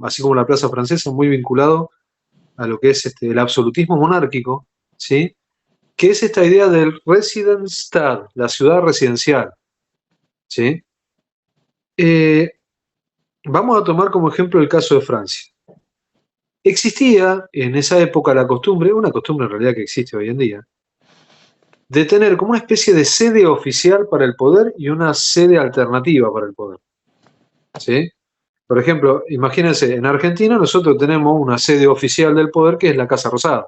[SPEAKER 1] así como la Plaza Francesa, muy vinculado a lo que es el absolutismo monárquico, ¿sí? Que es esta idea del Residenzstadt, la ciudad residencial, ¿sí? Vamos a tomar como ejemplo el caso de Francia. Existía en esa época la costumbre, una costumbre en realidad que existe hoy en día, de tener como una especie de sede oficial para el poder y una sede alternativa para el poder, ¿sí? Por ejemplo, imagínense, en Argentina nosotros tenemos una sede oficial del poder que es la Casa Rosada.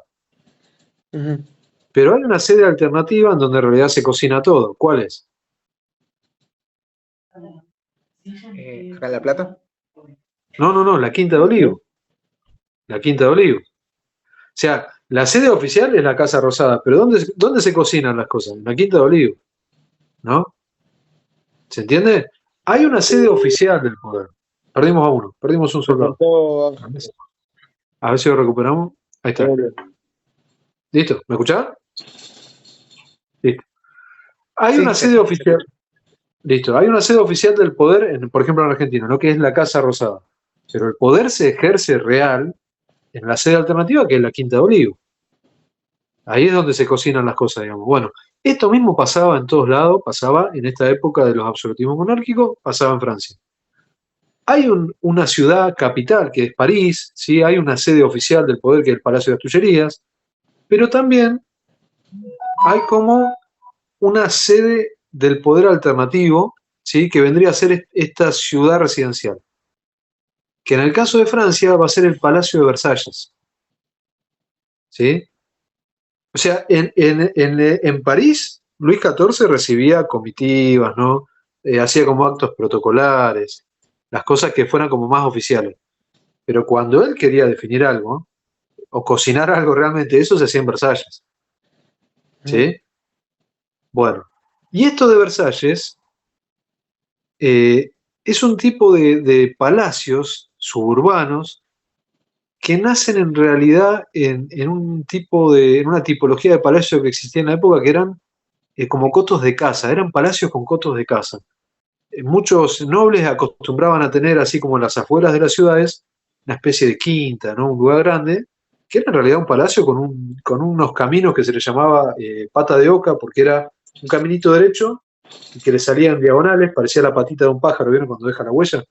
[SPEAKER 1] Pero hay una sede alternativa en donde en realidad se cocina todo. ¿Cuál es?
[SPEAKER 3] ¿Acá en La Plata?
[SPEAKER 1] No, la Quinta de Olivo. La Quinta de Olivo. O sea, la sede oficial es la Casa Rosada, pero ¿dónde se cocinan las cosas? En la Quinta de Olivo. ¿No? ¿Se entiende? Hay una sede oficial del poder. Perdimos a uno, perdimos un soldado. A ver si lo recuperamos. Ahí está. ¿Listo? ¿Me escuchás? Listo. Hay una sede oficial. Listo. Hay una sede oficial del poder, por ejemplo, en Argentina, ¿no? Que es la Casa Rosada. Pero el poder se ejerce real en la sede alternativa, que es la Quinta de Olivo. Ahí es donde se cocinan las cosas, digamos. Bueno, esto mismo pasaba en todos lados, pasaba en esta época de los absolutismos monárquicos, pasaba en Francia. Hay una ciudad capital, que es París, ¿sí? Hay una sede oficial del poder, que es el Palacio de las Tullerías, pero también hay como una sede del poder alternativo, ¿sí? Que vendría a ser esta ciudad residencial, que en el caso de Francia va a ser el Palacio de Versalles, ¿sí? O sea, en París, Luis XIV recibía comitivas, ¿no? Hacía como actos protocolares, las cosas que fueran como más oficiales. Pero cuando él quería definir algo, o cocinar algo realmente, eso se hacía en Versalles, ¿sí? Bueno, y esto de Versalles es un tipo de palacios suburbanos que nacen en realidad en una tipología de palacio que existía en la época que eran como cotos de casa, eran palacios con cotos de casa. Muchos nobles acostumbraban a tener, así como en las afueras de las ciudades, una especie de quinta, ¿no? Un lugar grande, que era en realidad un palacio con unos caminos que se le llamaba pata de oca, porque era un caminito derecho y que le salían diagonales, parecía la patita de un pájaro, ¿vieron cuando deja la huella?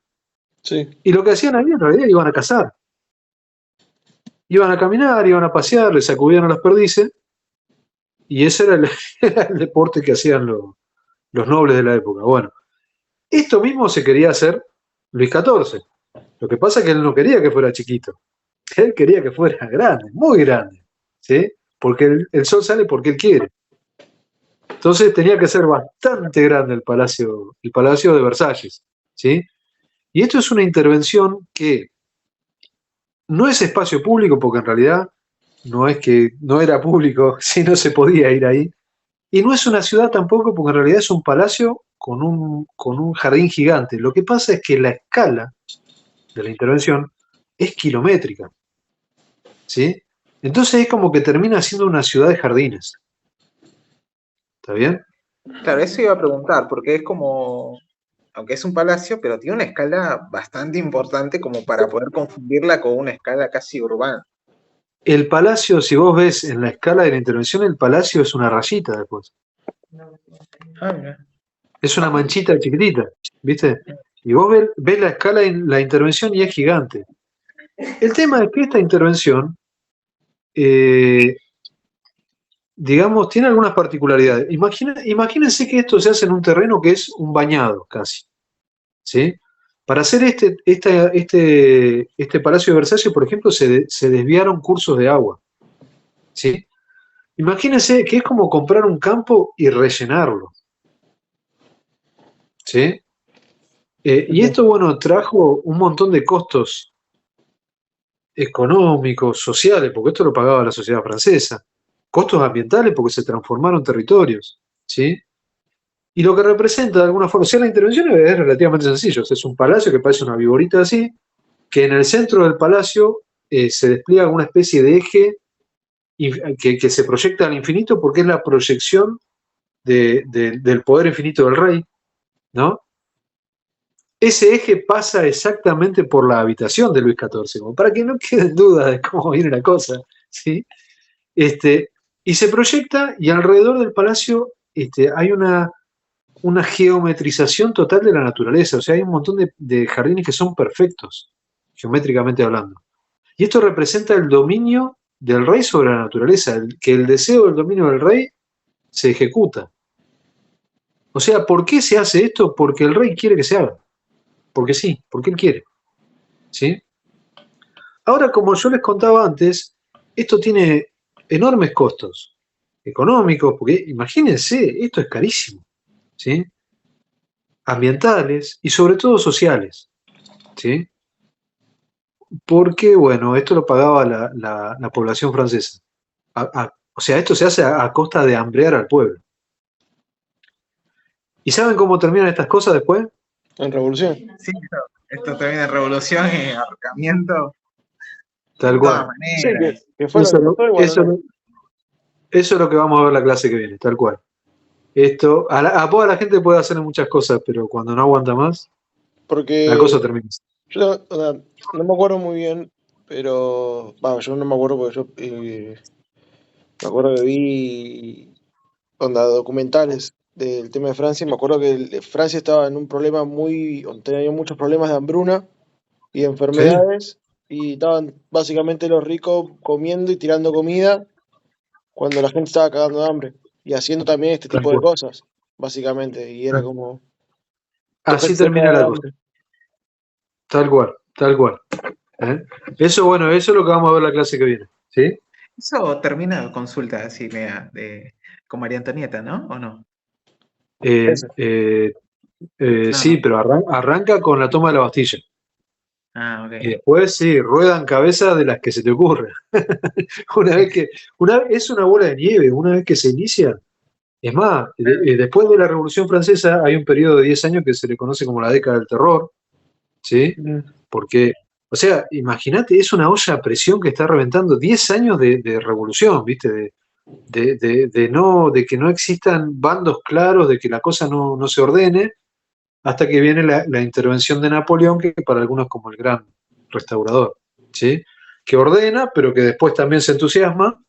[SPEAKER 2] Sí.
[SPEAKER 1] Y lo que hacían ahí en realidad iban a cazar. Iban a caminar, iban a pasear, le sacudían a las perdices, y ese era era el deporte que hacían los nobles de la época. Bueno, esto mismo se quería hacer Luis XIV. Lo que pasa es que él no quería que fuera chiquito. Él quería que fuera grande, muy grande. ¿Sí? Porque el sol sale porque él quiere. Entonces tenía que ser bastante grande el palacio de Versalles. ¿Sí? Y esto es una intervención que no es espacio público, porque en realidad no es que no era público, si no se podía ir ahí. Y no es una ciudad tampoco, porque en realidad es un palacio con un jardín gigante. Lo que pasa es que la escala de la intervención es kilométrica, ¿sí? Entonces es como que termina siendo una ciudad de jardines. ¿Está bien?
[SPEAKER 3] Claro, eso iba a preguntar, porque es como, aunque es un palacio, pero tiene una escala bastante importante como para poder confundirla con una escala casi urbana.
[SPEAKER 1] El palacio, si vos ves en la escala de la intervención, el palacio es una rayita después.
[SPEAKER 3] Ah, mira.
[SPEAKER 1] Es una manchita chiquitita, ¿viste? Y vos ves la escala en la intervención y es gigante. El tema es que esta intervención, digamos, tiene algunas particularidades. Imagínense que esto se hace en un terreno que es un bañado casi, ¿sí? Para hacer este Palacio de Versalles, por ejemplo, se desviaron cursos de agua, ¿sí? Imagínense que es como comprar un campo y rellenarlo, ¿sí? Y esto, bueno, trajo un montón de costos económicos, sociales, porque esto lo pagaba la sociedad francesa, costos ambientales porque se transformaron territorios, ¿sí? Y lo que representa de alguna forma, o sea, la intervención es relativamente sencillo, o sea, es un palacio que parece una viborita así, que en el centro del palacio se despliega una especie de eje que se proyecta al infinito porque es la proyección del poder infinito del rey, ¿no? Ese eje pasa exactamente por la habitación de Luis XIV, como para que no queden dudas de cómo viene la cosa, ¿sí? Y se proyecta y alrededor del palacio hay una geometrización total de la naturaleza, o sea, hay un montón de jardines que son perfectos, geométricamente hablando. Y esto representa el dominio del rey sobre la naturaleza, que el deseo del dominio del rey se ejecuta. O sea, ¿por qué se hace esto? Porque el rey quiere que se haga. Porque sí, porque él quiere. ¿Sí? Ahora, como yo les contaba antes, esto tiene enormes costos económicos, porque imagínense, esto es carísimo, ¿sí? Ambientales y sobre todo sociales, ¿sí? Porque, bueno, esto lo pagaba la población francesa. O sea, esto se hace a costa de hambrear al pueblo. ¿Y saben cómo terminan estas cosas después?
[SPEAKER 2] En revolución.
[SPEAKER 3] Sí, esto termina en revolución y ahorcamiento
[SPEAKER 1] Tal
[SPEAKER 3] de todas
[SPEAKER 1] cual.
[SPEAKER 2] Sí,
[SPEAKER 3] maneras.
[SPEAKER 2] que fue lo
[SPEAKER 1] Eso,
[SPEAKER 2] que pasó y bueno,
[SPEAKER 1] eso, eso es lo que vamos a ver la clase que viene, tal cual. Esto, a toda la gente puede hacer muchas cosas, pero cuando no aguanta más, la
[SPEAKER 2] porque
[SPEAKER 1] cosa termina.
[SPEAKER 2] yo o sea, no me acuerdo muy bien, pero yo no me acuerdo porque yo me acuerdo que vi documentales del tema de Francia y me acuerdo que Francia estaba en un problema tenía muchos problemas de hambruna y de
[SPEAKER 1] Sí,
[SPEAKER 2] enfermedades y estaban básicamente los ricos comiendo y tirando comida cuando la gente estaba cagando de hambre y haciendo también este
[SPEAKER 1] Tal
[SPEAKER 2] tipo de
[SPEAKER 1] cual.
[SPEAKER 2] cosas, básicamente. Y era como, tu
[SPEAKER 1] Así
[SPEAKER 2] gente se
[SPEAKER 1] termina
[SPEAKER 2] caga de
[SPEAKER 1] la cosa.
[SPEAKER 2] hambre.
[SPEAKER 1] Tal cual, tal cual. ¿Eh? Eso, bueno, eso es lo que vamos a ver la clase que viene. ¿Sí?
[SPEAKER 3] Eso termina, consulta así, Lea, con María Antonieta, ¿no? ¿O no?
[SPEAKER 2] Eso.
[SPEAKER 1] Sí,
[SPEAKER 3] No.
[SPEAKER 1] pero arranca con la toma de la Bastilla.
[SPEAKER 3] Ah,
[SPEAKER 1] Y
[SPEAKER 3] ok.
[SPEAKER 1] después sí, ruedan cabezas de las que se te ocurre. Es una bola de nieve, una vez que se inicia. Es más, después de la Revolución Francesa hay un periodo de 10 años que se le conoce como la década del terror, ¿sí? Porque, o sea, imagínate, es una olla a presión que está reventando 10 años de revolución, ¿viste? De que no existan bandos claros, de que la cosa no se ordene, hasta que viene la intervención de Napoleón, que para algunos es como el gran restaurador, ¿sí? Que ordena, pero que después también se entusiasma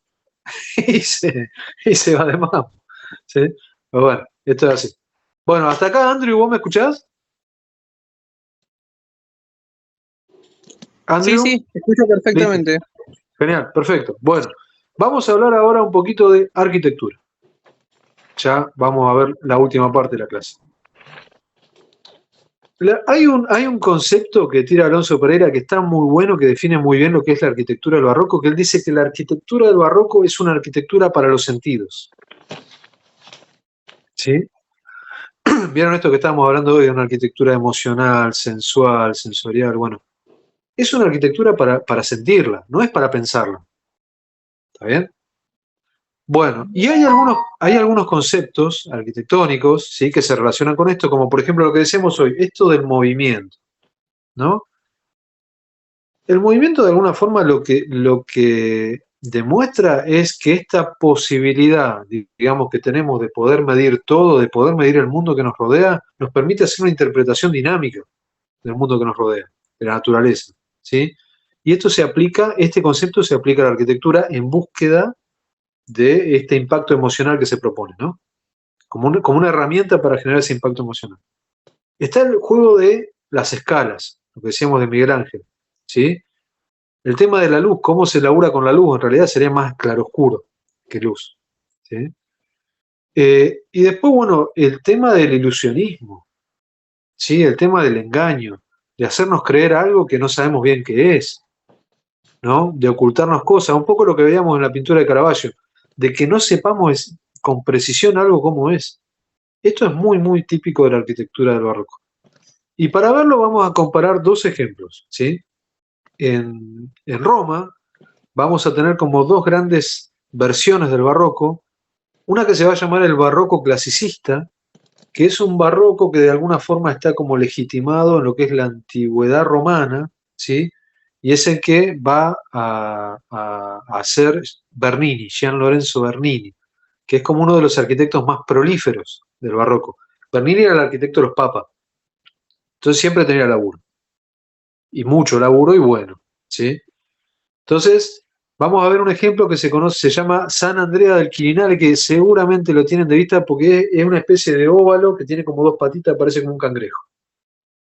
[SPEAKER 1] y se va de mambo, ¿sí? Pero bueno, esto es así. Bueno, hasta acá, Andrew, ¿vos me escuchás?
[SPEAKER 4] Sí,
[SPEAKER 1] Andrew,
[SPEAKER 4] sí, escucho
[SPEAKER 1] listo,
[SPEAKER 4] perfectamente.
[SPEAKER 1] genial, perfecto. Bueno, vamos a hablar ahora un poquito de arquitectura. Ya vamos a ver la última parte de la clase. Hay un concepto que tira Alonso Pereira que está muy bueno, que define muy bien lo que es la arquitectura del barroco, que él dice que la arquitectura del barroco es una arquitectura para los sentidos. ¿Sí? ¿Vieron esto que estábamos hablando hoy de una arquitectura emocional, sensual, sensorial? Bueno, es una arquitectura para sentirla, no es para pensarla. ¿Está bien? Bueno, y hay algunos conceptos arquitectónicos, ¿sí?, que se relacionan con esto, como por ejemplo lo que decíamos hoy, esto del movimiento, ¿no? El movimiento de alguna forma lo que demuestra es que esta posibilidad, digamos, que tenemos de poder medir todo, de poder medir el mundo que nos rodea, nos permite hacer una interpretación dinámica del mundo que nos rodea, de la naturaleza, ¿sí? Y este concepto se aplica a la arquitectura en búsqueda de este impacto emocional que se propone, ¿no? Como una herramienta para generar ese impacto emocional. Está el juego de las escalas, lo que decíamos de Miguel Ángel, ¿sí? El tema de la luz, cómo se labura con la luz, en realidad sería más claroscuro que luz, ¿sí? Y después, bueno, el tema del ilusionismo, ¿sí? El tema del engaño, de hacernos creer algo que no sabemos bien qué es, ¿no? De ocultarnos cosas, un poco lo que veíamos en la pintura de Caravaggio, de que no sepamos con precisión algo cómo es. Esto es muy, muy típico de la arquitectura del barroco. Y para verlo vamos a comparar dos ejemplos, ¿sí? En Roma vamos a tener como dos grandes versiones del barroco, una que se va a llamar el barroco clasicista, que es un barroco que de alguna forma está como legitimado en lo que es la antigüedad romana, ¿sí? Y es el que va a hacer Bernini, Gian Lorenzo Bernini, que es como uno de los arquitectos más prolíferos del barroco. Bernini era el arquitecto de los papas, entonces siempre tenía laburo, y mucho laburo y bueno, ¿sí? Entonces, vamos a ver un ejemplo que se llama San Andrea del Quirinale, que seguramente lo tienen de vista porque es una especie de óvalo que tiene como dos patitas, parece como un cangrejo,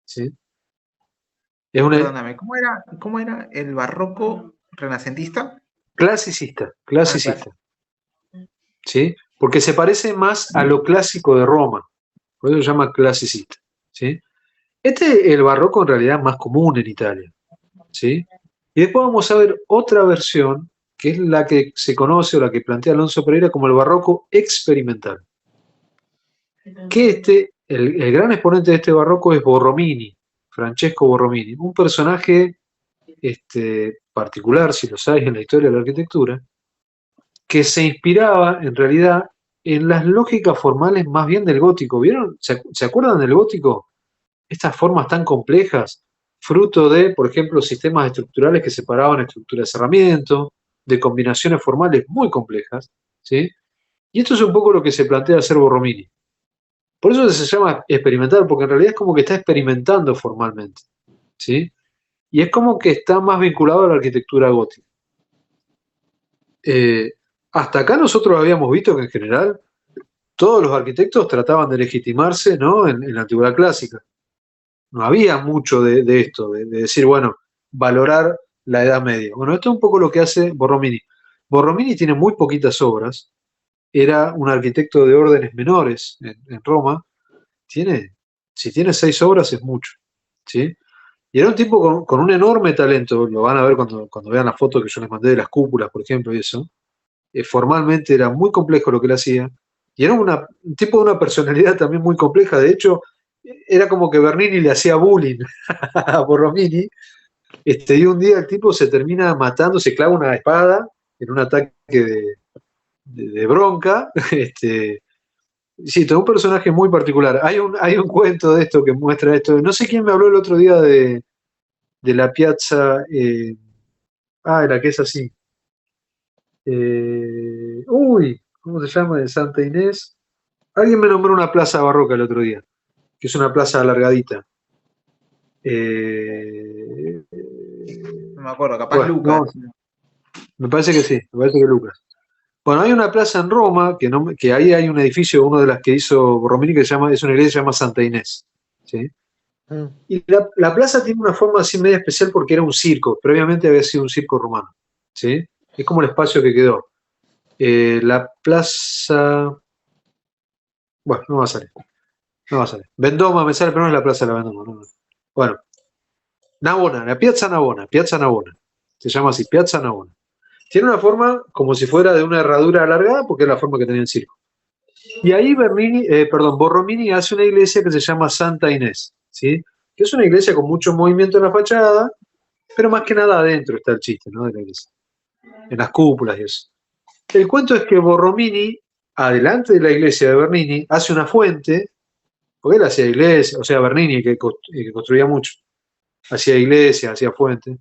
[SPEAKER 1] ¿sí? Es una
[SPEAKER 3] Perdóname, cómo era el barroco renacentista?
[SPEAKER 1] clasicista,
[SPEAKER 3] Ah, clase.
[SPEAKER 1] ¿sí? Porque se parece más a lo clásico de Roma, por eso se llama clasicista, ¿sí? Este es el barroco en realidad más común en Italia, ¿sí? Y después vamos a ver otra versión, que es la que se conoce o la que plantea Alonso Pereira como el barroco experimental. Que el gran exponente de este barroco es Borromini, Francesco Borromini, un personaje particular, si lo sabes, en la historia de la arquitectura, que se inspiraba en realidad en las lógicas formales más bien del gótico. ¿Vieron? ¿Se acuerdan del gótico? Estas formas tan complejas, fruto de, por ejemplo, sistemas estructurales que separaban estructuras de cerramiento, de combinaciones formales muy complejas, ¿sí? Y esto es un poco lo que se plantea hacer Borromini. Por eso se llama experimental, porque en realidad es como que está experimentando formalmente, ¿sí? Y es como que está más vinculado a la arquitectura gótica. Hasta acá nosotros habíamos visto que en general todos los arquitectos trataban de legitimarse, ¿no?, en la antigüedad clásica. No había mucho de esto, de decir, bueno, valorar la Edad Media. Bueno, esto es un poco lo que hace Borromini. Borromini tiene muy poquitas obras, era un arquitecto de órdenes menores en Roma, si tiene 6 obras es mucho, ¿sí? Y era un tipo con un enorme talento, lo van a ver cuando vean las fotos que yo les mandé de las cúpulas, por ejemplo, y eso. Formalmente era muy complejo lo que él hacía, y era un tipo de una personalidad también muy compleja. De hecho, era como que Bernini le hacía bullying a Borromini, y un día el tipo se termina matando, se clava una espada en un ataque de bronca. Sí, todo un personaje muy particular. Hay un cuento de esto que muestra esto. No sé quién me habló el otro día de la piazza, la que es así. ¿Cómo se llama? De Santa Inés. Alguien me nombró una plaza barroca el otro día, que es una plaza alargadita.
[SPEAKER 3] No me acuerdo, capaz
[SPEAKER 1] Bueno,
[SPEAKER 3] Lucas.
[SPEAKER 1] no, me parece que sí, me parece que Lucas. Bueno, hay una plaza en Roma, que ahí hay un edificio, uno de las que hizo Borromini, es una iglesia que se llama Santa Inés. ¿Sí?
[SPEAKER 2] Mm.
[SPEAKER 1] Y la plaza tiene una forma así media especial porque era un circo, previamente había sido un circo romano. ¿Sí? Es como el espacio que quedó. La plaza. Bueno, no va a salir. No va a salir. Vendoma me sale, pero no es la plaza de la Vendoma. No. Bueno, Navona, la Piazza Navona, Piazza Navona. Se llama así, Piazza Navona. Tiene una forma como si fuera de una herradura alargada porque es la forma que tenía el circo. Y ahí Borromini hace una iglesia que se llama Santa Inés, ¿sí? Que es una iglesia con mucho movimiento en la fachada, pero más que nada adentro está el chiste, ¿no? De la iglesia. En las cúpulas y eso. El cuento es que Borromini, adelante de la iglesia de Bernini, hace una fuente, porque él hacía iglesia, o sea, Bernini, que construía mucho, hacía iglesia, hacía fuente,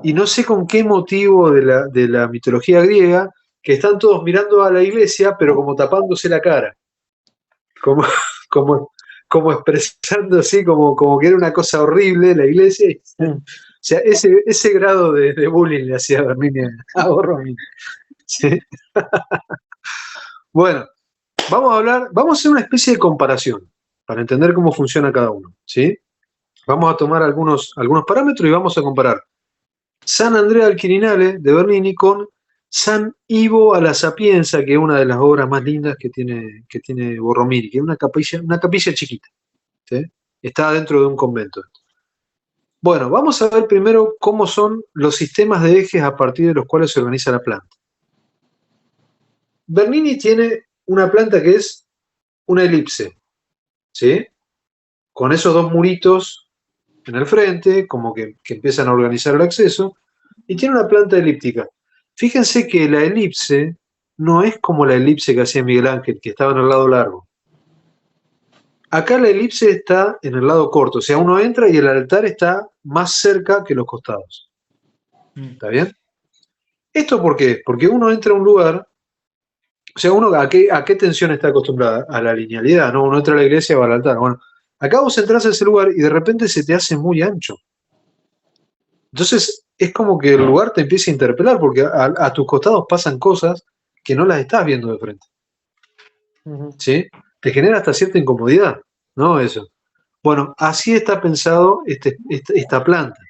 [SPEAKER 1] y no sé con qué motivo de la mitología griega, que están todos mirando a la iglesia, pero como tapándose la cara, como, como, como expresando así, como que era una cosa horrible la iglesia. O sea, ese grado de bullying le hacía Bernini a Borromini. ¿Sí? Bueno, vamos a hacer una especie de comparación para entender cómo funciona cada uno, ¿sí? Vamos a tomar algunos parámetros y vamos a comparar San Andrea al Quirinale de Bernini con San Ivo alla Sapienza, que es una de las obras más lindas que tiene Borromini, que es una capilla chiquita, ¿sí? Está dentro de un convento. Bueno, vamos a ver primero cómo son los sistemas de ejes a partir de los cuales se organiza la planta. Bernini tiene una planta que es una elipse, ¿sí? Con esos dos muritos en el frente, como que empiezan a organizar el acceso, y tiene una planta elíptica. Fíjense que la elipse no es como la elipse que hacía Miguel Ángel, que estaba en el lado largo. Acá la elipse está en el lado corto, o sea, uno entra y el altar está más cerca que los costados. ¿Está bien? ¿Esto por qué? Porque uno entra a un lugar, o sea, uno ¿a qué tensión está acostumbrada? A la linealidad, ¿no? Uno entra a la iglesia o al altar. Bueno, acá vos entras a ese lugar y de repente se te hace muy ancho. Entonces es como que el lugar te empieza a interpelar porque a tus costados pasan cosas que no las estás viendo de frente. ¿Sí? Te genera hasta cierta incomodidad, ¿no? Eso. Bueno, así está pensado esta planta,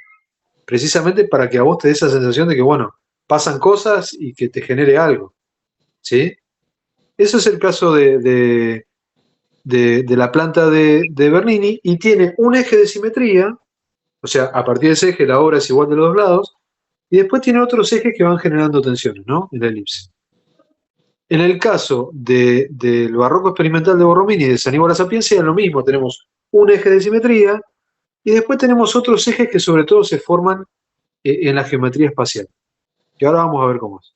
[SPEAKER 1] precisamente para que a vos te dé esa sensación de que, bueno, pasan cosas y que te genere algo. ¿Sí? Eso es el caso de la planta de Bernini y tiene un eje de simetría, o sea, a partir de ese eje la obra es igual de los dos lados, y después tiene otros ejes que van generando tensiones, ¿no? En la elipse. En el caso del barroco experimental de Borromini y de San Ivo alla Sapienza es lo mismo, tenemos un eje de simetría y después tenemos otros ejes que sobre todo se forman en la geometría espacial, que ahora vamos a ver cómo es.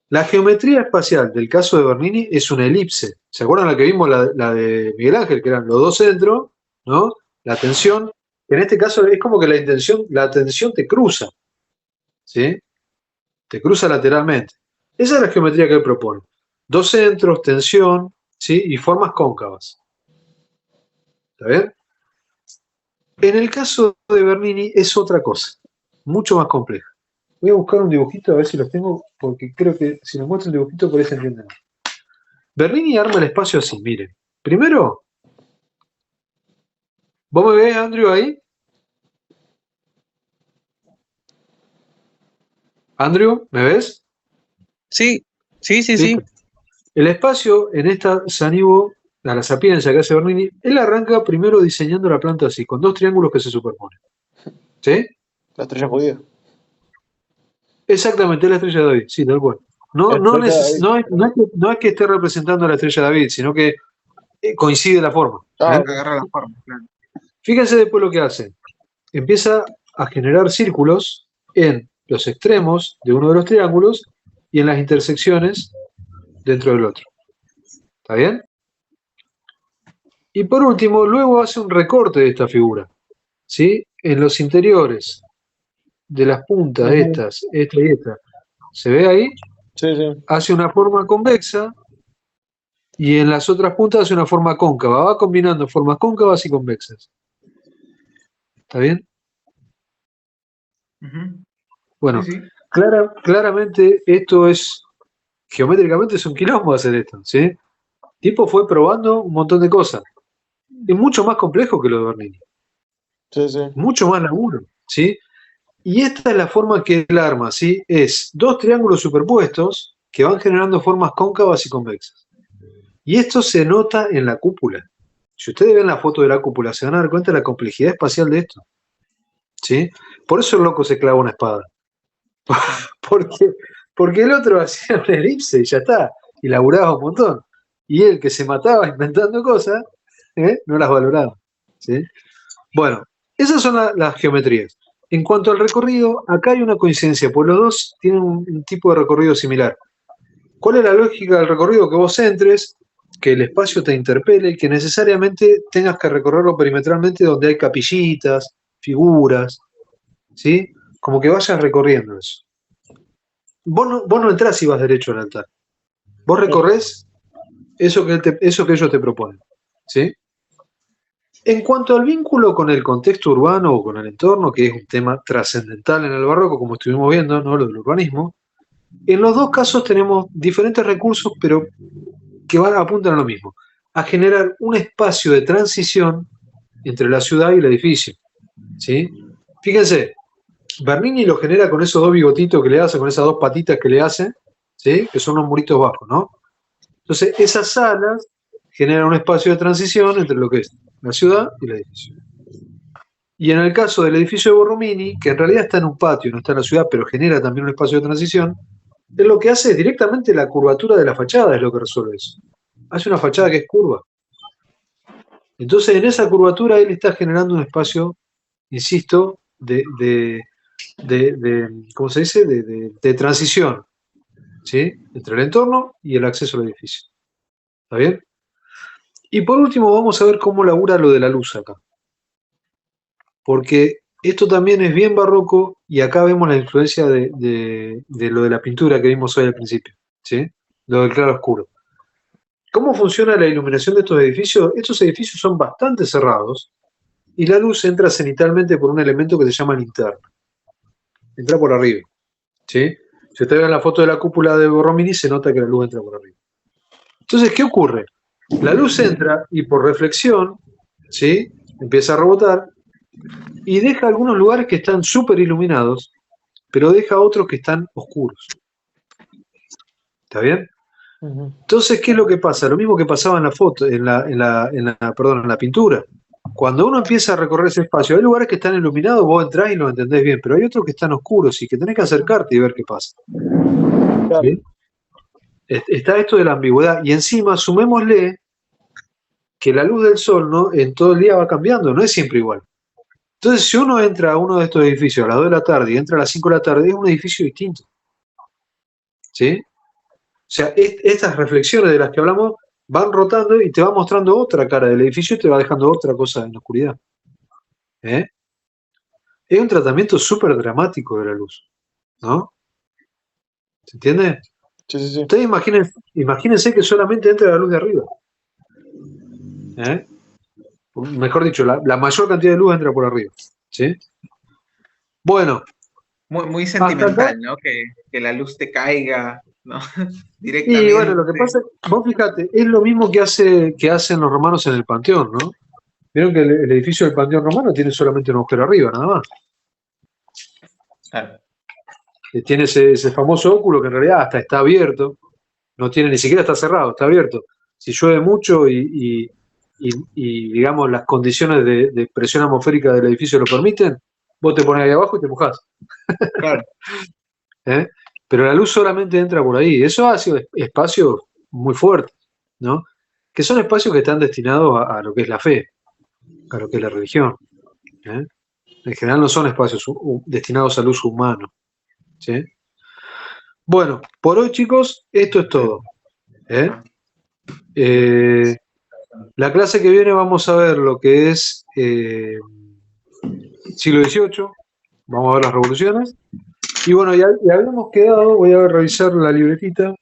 [SPEAKER 1] La geometría espacial del caso de Bernini es una elipse. ¿Se acuerdan la que vimos, la de Miguel Ángel, que eran los dos centros, ¿no? La tensión, en este caso es como que la tensión te cruza, ¿sí? Te cruza lateralmente. Esa es la geometría que él propone. Dos centros, tensión, ¿sí? Y formas cóncavas. ¿Está bien? En el caso de Bernini es otra cosa, mucho más compleja. Voy a buscar un dibujito a ver si los tengo, porque creo que si nos muestro un dibujito por ahí se entienden. Bernini arma el espacio así, miren. Primero, ¿vos me ves, Andrew, ahí? Andrew, ¿me ves?
[SPEAKER 4] Sí, sí, sí, sí.
[SPEAKER 1] Listo. El espacio en esta Sanivo, a la sapiencia que hace Bernini, él arranca primero diseñando la planta así, con dos triángulos que se superponen. ¿Sí?
[SPEAKER 2] La estrella judía.
[SPEAKER 1] Exactamente, es la estrella de David, sí, tal cual.
[SPEAKER 2] La estrella de David.
[SPEAKER 1] No es que esté representando a la estrella de David, sino que coincide la forma.
[SPEAKER 2] Ah,
[SPEAKER 1] ¿eh?
[SPEAKER 2] ok.
[SPEAKER 3] Agarra la forma, claro.
[SPEAKER 1] Fíjense después lo que hace. Empieza a generar círculos en los extremos de uno de los triángulos y en las intersecciones dentro del otro. ¿Está bien? Y por último, luego hace un recorte de esta figura, ¿sí? En los interiores de las puntas,
[SPEAKER 2] Ujú.
[SPEAKER 1] esta y esta. ¿Se ve ahí?
[SPEAKER 2] Sí, sí.
[SPEAKER 1] Hace una forma convexa y en las otras puntas hace una forma cóncava. Va combinando formas cóncavas y convexas. ¿Está bien?
[SPEAKER 3] Ujú.
[SPEAKER 1] Bueno,
[SPEAKER 3] Sí, sí.
[SPEAKER 1] claramente esto es, geométricamente es un quilombo hacer esto, ¿sí? El tipo fue probando un montón de cosas. Es mucho más complejo que lo de Bernini.
[SPEAKER 2] Sí, sí.
[SPEAKER 1] Mucho más laburo, ¿sí? Y esta es la forma que él arma, ¿sí? Es dos triángulos superpuestos que van generando formas cóncavas y convexas. Y esto se nota en la cúpula. Si ustedes ven la foto de la cúpula, se van a dar cuenta de la complejidad espacial de esto, ¿sí? Por eso el loco se clava una espada. Porque el otro hacía una elipse y ya está, y laburaba un montón. Y él que se mataba inventando cosas, no las valoraba, ¿sí? Bueno, esas son las geometrías. En cuanto al recorrido, acá hay una coincidencia, pues los dos tienen un tipo de recorrido similar. ¿Cuál es la lógica del recorrido? Que vos entres, que el espacio te interpele y que necesariamente tengas que recorrerlo perimetralmente donde hay capillitas, figuras, ¿sí? Como que vayas recorriendo eso. Vos no entrás y vas derecho al altar. Vos recorres eso que ellos te proponen, ¿sí? En cuanto al vínculo con el contexto urbano o con el entorno, que es un tema trascendental en el barroco, como estuvimos viendo, ¿no? Lo del urbanismo, en los dos casos tenemos diferentes recursos, pero que apuntan a lo mismo, a generar un espacio de transición entre la ciudad y el edificio, ¿sí? Fíjense, Bernini lo genera con esos dos bigotitos que le hace, con esas dos patitas que le hace, ¿sí? Que son unos muritos bajos, ¿no? Entonces, esas salas generan un espacio de transición entre lo que es la ciudad y el edificio. Y en el caso del edificio de Borromini, que en realidad está en un patio, no está en la ciudad, pero genera también un espacio de transición, él lo que hace es directamente la curvatura de la fachada, es lo que resuelve eso. Hace una fachada que es curva. Entonces, en esa curvatura él está generando un espacio, insisto, ¿cómo se dice? De transición, ¿sí? Entre el entorno y el acceso al edificio. ¿Está bien? Y por último, vamos a ver cómo labura lo de la luz acá. Porque esto también es bien barroco y acá vemos la influencia de lo de la pintura que vimos hoy al principio, ¿sí? Lo del claro oscuro. ¿Cómo funciona la iluminación de estos edificios? Estos edificios son bastante cerrados y la luz entra cenitalmente por un elemento que se llama linterna. Entra por arriba, ¿sí? Si ustedes ven la foto de la cúpula de Borromini, se nota que la luz entra por arriba. Entonces, ¿qué ocurre? La luz entra y por reflexión, ¿sí? Empieza a rebotar y deja algunos lugares que están súper iluminados, pero deja otros que están oscuros. ¿Está bien?
[SPEAKER 2] Ujú.
[SPEAKER 1] Entonces, ¿qué es lo que pasa? Lo mismo que pasaba en la foto, en la pintura. Cuando uno empieza a recorrer ese espacio, hay lugares que están iluminados, vos entrás y lo entendés bien, pero hay otros que están oscuros y que tenés que acercarte y ver qué pasa.
[SPEAKER 2] Claro.
[SPEAKER 1] ¿Sí? Está esto de la ambigüedad. Y encima, sumémosle que la luz del sol, ¿no? En todo el día va cambiando, no es siempre igual. Entonces, si uno entra a uno de estos edificios a las 2 de la tarde y entra a las 5 de la tarde, es un edificio distinto. ¿Sí? O sea, estas reflexiones de las que hablamos van rotando y te va mostrando otra cara del edificio y te va dejando otra cosa en la oscuridad. ¿Eh? Es un tratamiento súper dramático de la luz, ¿no? ¿Se entiende?
[SPEAKER 2] Sí, sí, sí.
[SPEAKER 1] Ustedes imagínense que solamente entra la luz de arriba. ¿Eh? Mejor dicho, la mayor cantidad de luz entra por arriba. ¿Sí? Bueno,
[SPEAKER 3] Muy, muy
[SPEAKER 1] hasta acá.
[SPEAKER 3] sentimental, ¿no? Que la luz te caiga, ¿no? Directamente.
[SPEAKER 1] Y bueno, lo que pasa, vos fíjate, es lo mismo que hacen los romanos en el Panteón, ¿no? Vieron que el edificio del Panteón romano tiene solamente un agujero arriba, nada más.
[SPEAKER 3] Claro.
[SPEAKER 1] tiene ese famoso óculo que en realidad hasta está abierto, no tiene, ni siquiera está cerrado, está abierto. Si llueve mucho y, digamos, las condiciones de presión atmosférica del edificio lo permiten, vos te pones ahí abajo y te mojás.
[SPEAKER 3] Claro.
[SPEAKER 1] ¿Eh? Pero la luz solamente entra por ahí. Eso ha sido espacios muy fuertes, ¿no? Que son espacios que están destinados a lo que es la fe, a lo que es la religión. ¿Eh? En general no son espacios destinados al uso humano. ¿Sí? Bueno, por hoy, chicos, esto es todo. La clase que viene vamos a ver lo que es siglo XVIII, vamos a ver las revoluciones. Y bueno, ya habíamos quedado, voy a revisar la libretita,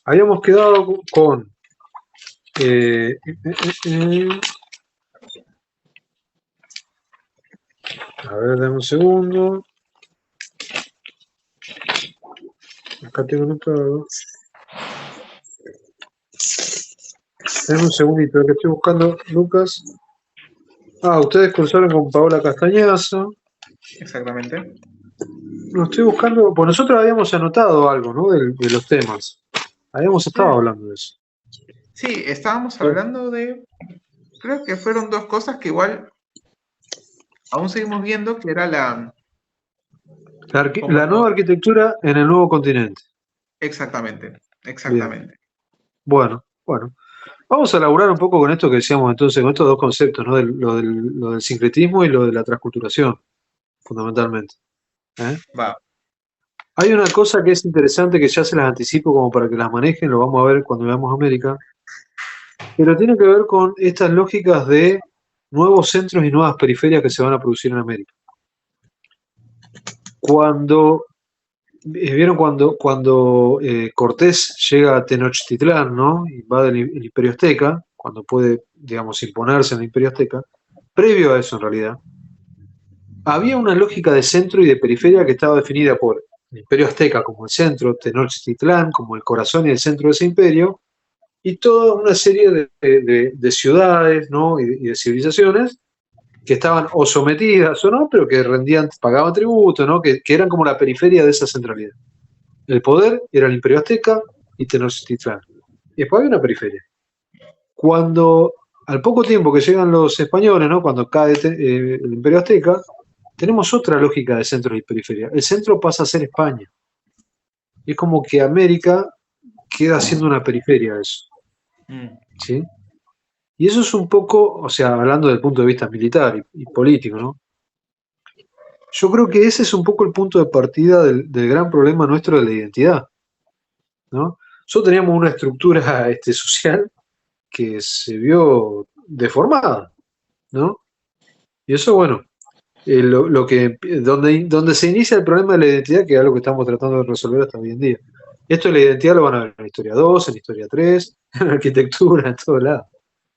[SPEAKER 1] habíamos quedado con a ver, dame un segundo. Acá tengo anotado. Dame un segundito, que estoy buscando, Lucas. Ustedes cursaron con Paola Castañazo.
[SPEAKER 3] Exactamente.
[SPEAKER 1] Lo estoy buscando, pues nosotros habíamos anotado algo, ¿no? De los temas. Habíamos estado hablando de eso.
[SPEAKER 3] Sí, estábamos hablando de, creo que fueron dos cosas que igual aún seguimos viendo, que era la
[SPEAKER 1] nueva arquitectura en el nuevo continente.
[SPEAKER 3] Exactamente.
[SPEAKER 1] Bien. Bueno. Vamos a elaborar un poco con esto que decíamos entonces, con estos dos conceptos, ¿no? Lo del sincretismo y lo de la transculturación, fundamentalmente.
[SPEAKER 3] Va.
[SPEAKER 1] Hay una cosa que es interesante que ya se las anticipo como para que las manejen, lo vamos a ver cuando veamos América, pero tiene que ver con estas lógicas de nuevos centros y nuevas periferias que se van a producir en América. ¿Vieron cuando Cortés llega a Tenochtitlán, ¿no? Y va del Imperio Azteca, cuando puede, digamos, imponerse en el Imperio Azteca? Previo a eso, en realidad, había una lógica de centro y de periferia que estaba definida por el Imperio Azteca como el centro, Tenochtitlán como el corazón y el centro de ese imperio, y toda una serie de ciudades, ¿no? y de civilizaciones que estaban o sometidas o no, pero que pagaban tributo, ¿no? Que eran como la periferia de esa centralidad. El poder era el Imperio Azteca y Tenochtitlán. Y después había una periferia. Cuando, al poco tiempo que llegan los españoles, ¿no? Cuando cae el Imperio Azteca, tenemos otra lógica de centro y periferia. El centro pasa a ser España. Y es como que América queda siendo una periferia de eso. ¿Sí? Y eso es un poco, o sea, hablando del punto de vista militar y político, ¿no? Yo creo que ese es un poco el punto de partida del gran problema nuestro de la identidad, ¿no? Nosotros teníamos una estructura social que se vio deformada, ¿no? Y eso, bueno, donde se inicia el problema de la identidad, que es algo que estamos tratando de resolver hasta hoy en día. Esto de la identidad lo van a ver en Historia 2, en Historia 3, en Arquitectura, en todos lados,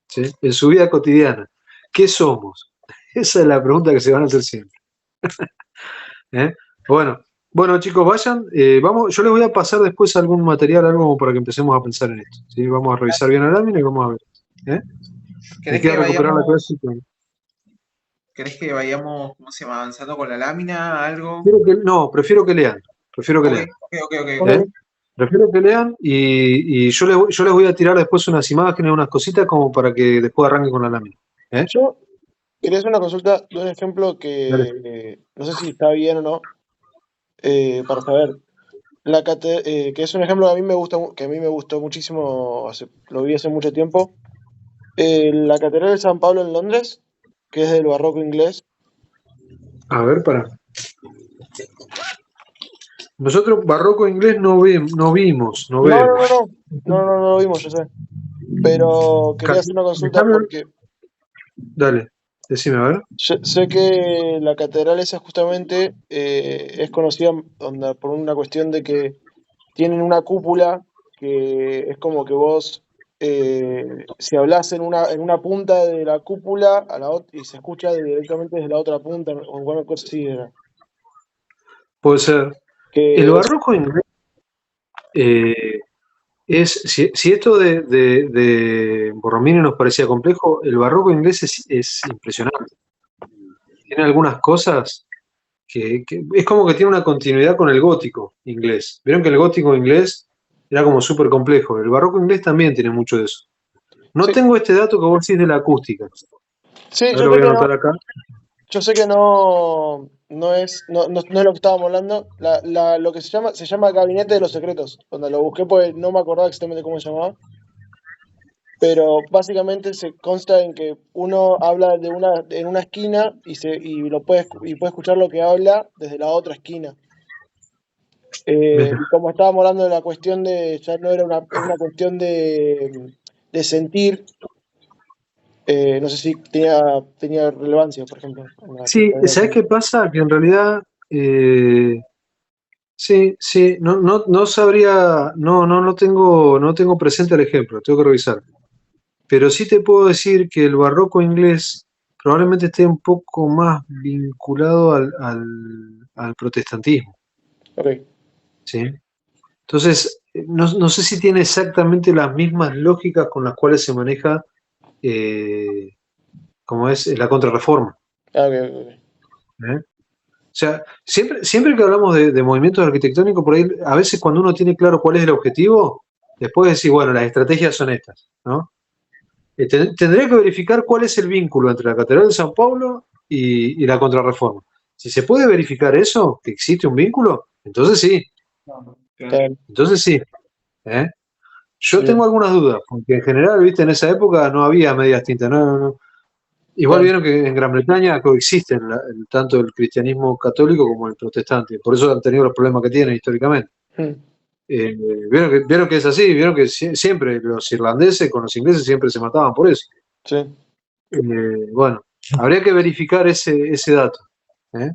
[SPEAKER 1] ¿sí? En su vida cotidiana. ¿Qué somos? Esa es la pregunta que se van a hacer siempre. Bueno, chicos, vayan. Yo les voy a pasar después algún material, algo como para que empecemos a pensar en esto, ¿sí? Vamos a revisar bien la lámina y vamos a ver.
[SPEAKER 3] ¿Querés que vayamos, ¿cómo se llama, avanzando con la lámina? ¿Algo?
[SPEAKER 1] Prefiero que lean. Prefiero que lean. Prefiero que lean y yo les voy a tirar después unas imágenes, unas cositas como para que después arranquen con la lámina.
[SPEAKER 2] Yo quería hacer una consulta de un ejemplo que no sé si está bien o no, para saber. Que es un ejemplo que a mí me gustó muchísimo, lo vi hace mucho tiempo. La Catedral de San Pablo en Londres, que es del barroco inglés.
[SPEAKER 1] A ver, Nosotros barroco inglés no vemos.
[SPEAKER 2] No lo vimos, yo sé. Pero quería hacer una consulta porque...
[SPEAKER 1] Dale, decime, a ver.
[SPEAKER 2] Sé que la catedral esa justamente es conocida por una cuestión de que tienen una cúpula que es como que vos, si hablas en una punta de la cúpula a la otra, y se escucha directamente desde la otra punta, o alguna cosa así era.
[SPEAKER 1] Puede ser. El barroco inglés si esto de Borromini nos parecía complejo, el barroco inglés es impresionante. Tiene algunas cosas que es como que tiene una continuidad con el gótico inglés. Vieron que el gótico inglés era como súper complejo. El barroco inglés también tiene mucho de eso. No
[SPEAKER 2] Sí,
[SPEAKER 1] tengo este dato que vos decís de la acústica.
[SPEAKER 2] sí,
[SPEAKER 1] A ver, lo voy a anotar acá.
[SPEAKER 2] yo sé que no es lo que estábamos hablando. Lo que se llama Gabinete de los Secretos, donde lo busqué porque no me acordaba exactamente cómo se llamaba. Pero básicamente se consta en que uno habla en una esquina y puede escuchar lo que habla desde la otra esquina.
[SPEAKER 1] Bien.
[SPEAKER 2] Y como estábamos hablando de la cuestión ya no era una cuestión de sentir, no sé si tenía relevancia, por ejemplo.
[SPEAKER 1] Sí, ¿sabés qué pasa? Que en realidad, sí, no sabría, no tengo presente el ejemplo, tengo que revisar. Pero sí te puedo decir que el barroco inglés probablemente esté un poco más vinculado al protestantismo,
[SPEAKER 2] Ok,
[SPEAKER 1] ¿sí? Entonces, no sé si tiene exactamente las mismas lógicas con las cuales se maneja, como es la contrarreforma,
[SPEAKER 2] ok.
[SPEAKER 1] ¿eh? O sea, siempre que hablamos de movimientos arquitectónicos, por ahí, a veces cuando uno tiene claro cuál es el objetivo, después decir, bueno, las estrategias son estas, ¿no? Tendría que verificar cuál es el vínculo entre la Catedral de San Pablo y la Contrarreforma. Si se puede verificar eso, que existe un vínculo, entonces sí,
[SPEAKER 2] Está bien.
[SPEAKER 1] entonces sí, ¿eh? Yo
[SPEAKER 2] Sí,
[SPEAKER 1] tengo algunas dudas, porque en general, viste, en esa época no había medias tintas, no. Igual
[SPEAKER 2] claro.
[SPEAKER 1] vieron que en Gran Bretaña coexisten tanto el cristianismo católico como el protestante, por eso han tenido los problemas que tienen históricamente.
[SPEAKER 2] Mm,
[SPEAKER 1] Eh, vieron que es así, vieron que siempre los irlandeses con los ingleses siempre se mataban por eso.
[SPEAKER 2] sí.
[SPEAKER 1] Bueno, habría que verificar ese dato, ¿eh?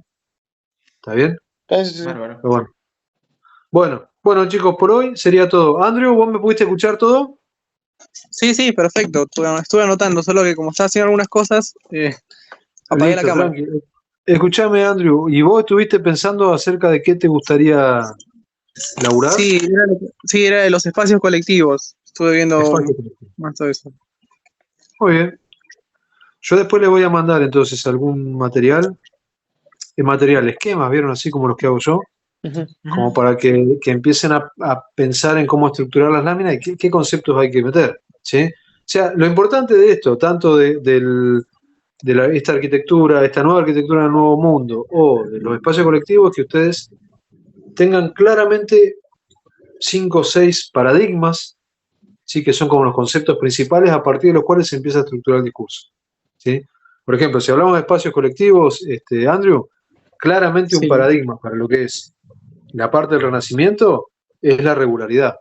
[SPEAKER 1] ¿Está bien?
[SPEAKER 2] Sí.
[SPEAKER 3] Bárbaro.
[SPEAKER 1] Pero bueno, chicos, por hoy sería todo. Andrew, ¿vos me pudiste escuchar todo?
[SPEAKER 4] Sí, perfecto. Estuve anotando, solo que como estaba haciendo algunas cosas, apagué la
[SPEAKER 1] Listo,
[SPEAKER 4] cámara.
[SPEAKER 1] tranqui. Escuchame, Andrew, ¿y vos estuviste pensando acerca de qué te gustaría laburar?
[SPEAKER 4] Sí, era de los espacios colectivos. Estuve viendo
[SPEAKER 1] Espacio.
[SPEAKER 4] más de eso.
[SPEAKER 1] Muy bien. Yo después le voy a mandar entonces algún material, esquemas, ¿vieron? Así como los que hago yo,
[SPEAKER 2] Ujú.
[SPEAKER 1] como para que empiecen a pensar en cómo estructurar las láminas y qué conceptos hay que meter, ¿sí? O sea, lo importante de esto, tanto esta arquitectura, esta nueva arquitectura del nuevo mundo, o de los espacios colectivos, que ustedes tengan claramente 5 o 6 paradigmas, ¿sí? Que son como los conceptos principales a partir de los cuales se empieza a estructurar el discurso, ¿sí? Por ejemplo, si hablamos de espacios colectivos, Andrew, claramente un
[SPEAKER 4] Sí,
[SPEAKER 1] paradigma para lo que es la parte del Renacimiento es la regularidad.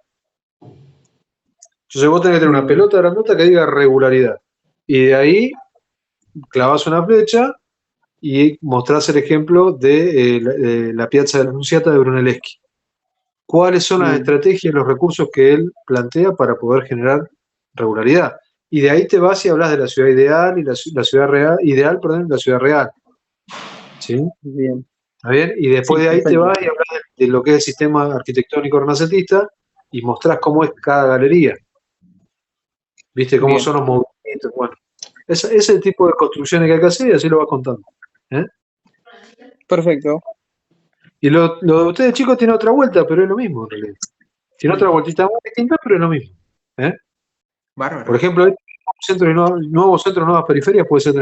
[SPEAKER 1] Entonces vos tenés que tener una pelota grandota que diga regularidad. Y de ahí clavás una flecha y mostrás el ejemplo de la Piazza della Nunziata de Brunelleschi. ¿Cuáles son las estrategias y los recursos que él plantea para poder generar regularidad? Y de ahí te vas y hablas de la ciudad ideal y la ciudad real, ideal, perdón, la ciudad real. ¿Sí?
[SPEAKER 4] bien.
[SPEAKER 1] ¿Está bien? Y después
[SPEAKER 4] Sí,
[SPEAKER 1] de ahí te
[SPEAKER 4] perfecto.
[SPEAKER 1] vas y hablas de lo que es el sistema arquitectónico renacentista y mostrás cómo es cada galería. ¿Viste? Cómo
[SPEAKER 4] Bien,
[SPEAKER 1] son los movimientos. Bueno, ese es el tipo de construcciones que hay que hacer y así lo vas contando, ¿eh?
[SPEAKER 4] perfecto.
[SPEAKER 1] Y lo de ustedes, chicos, tiene otra vuelta, pero es lo mismo en realidad. Tiene otra vueltita muy distinta, pero es lo mismo, ¿eh? Por
[SPEAKER 3] Bárbaro.
[SPEAKER 1] ejemplo, nuevo centro de nuevas periferias puede ser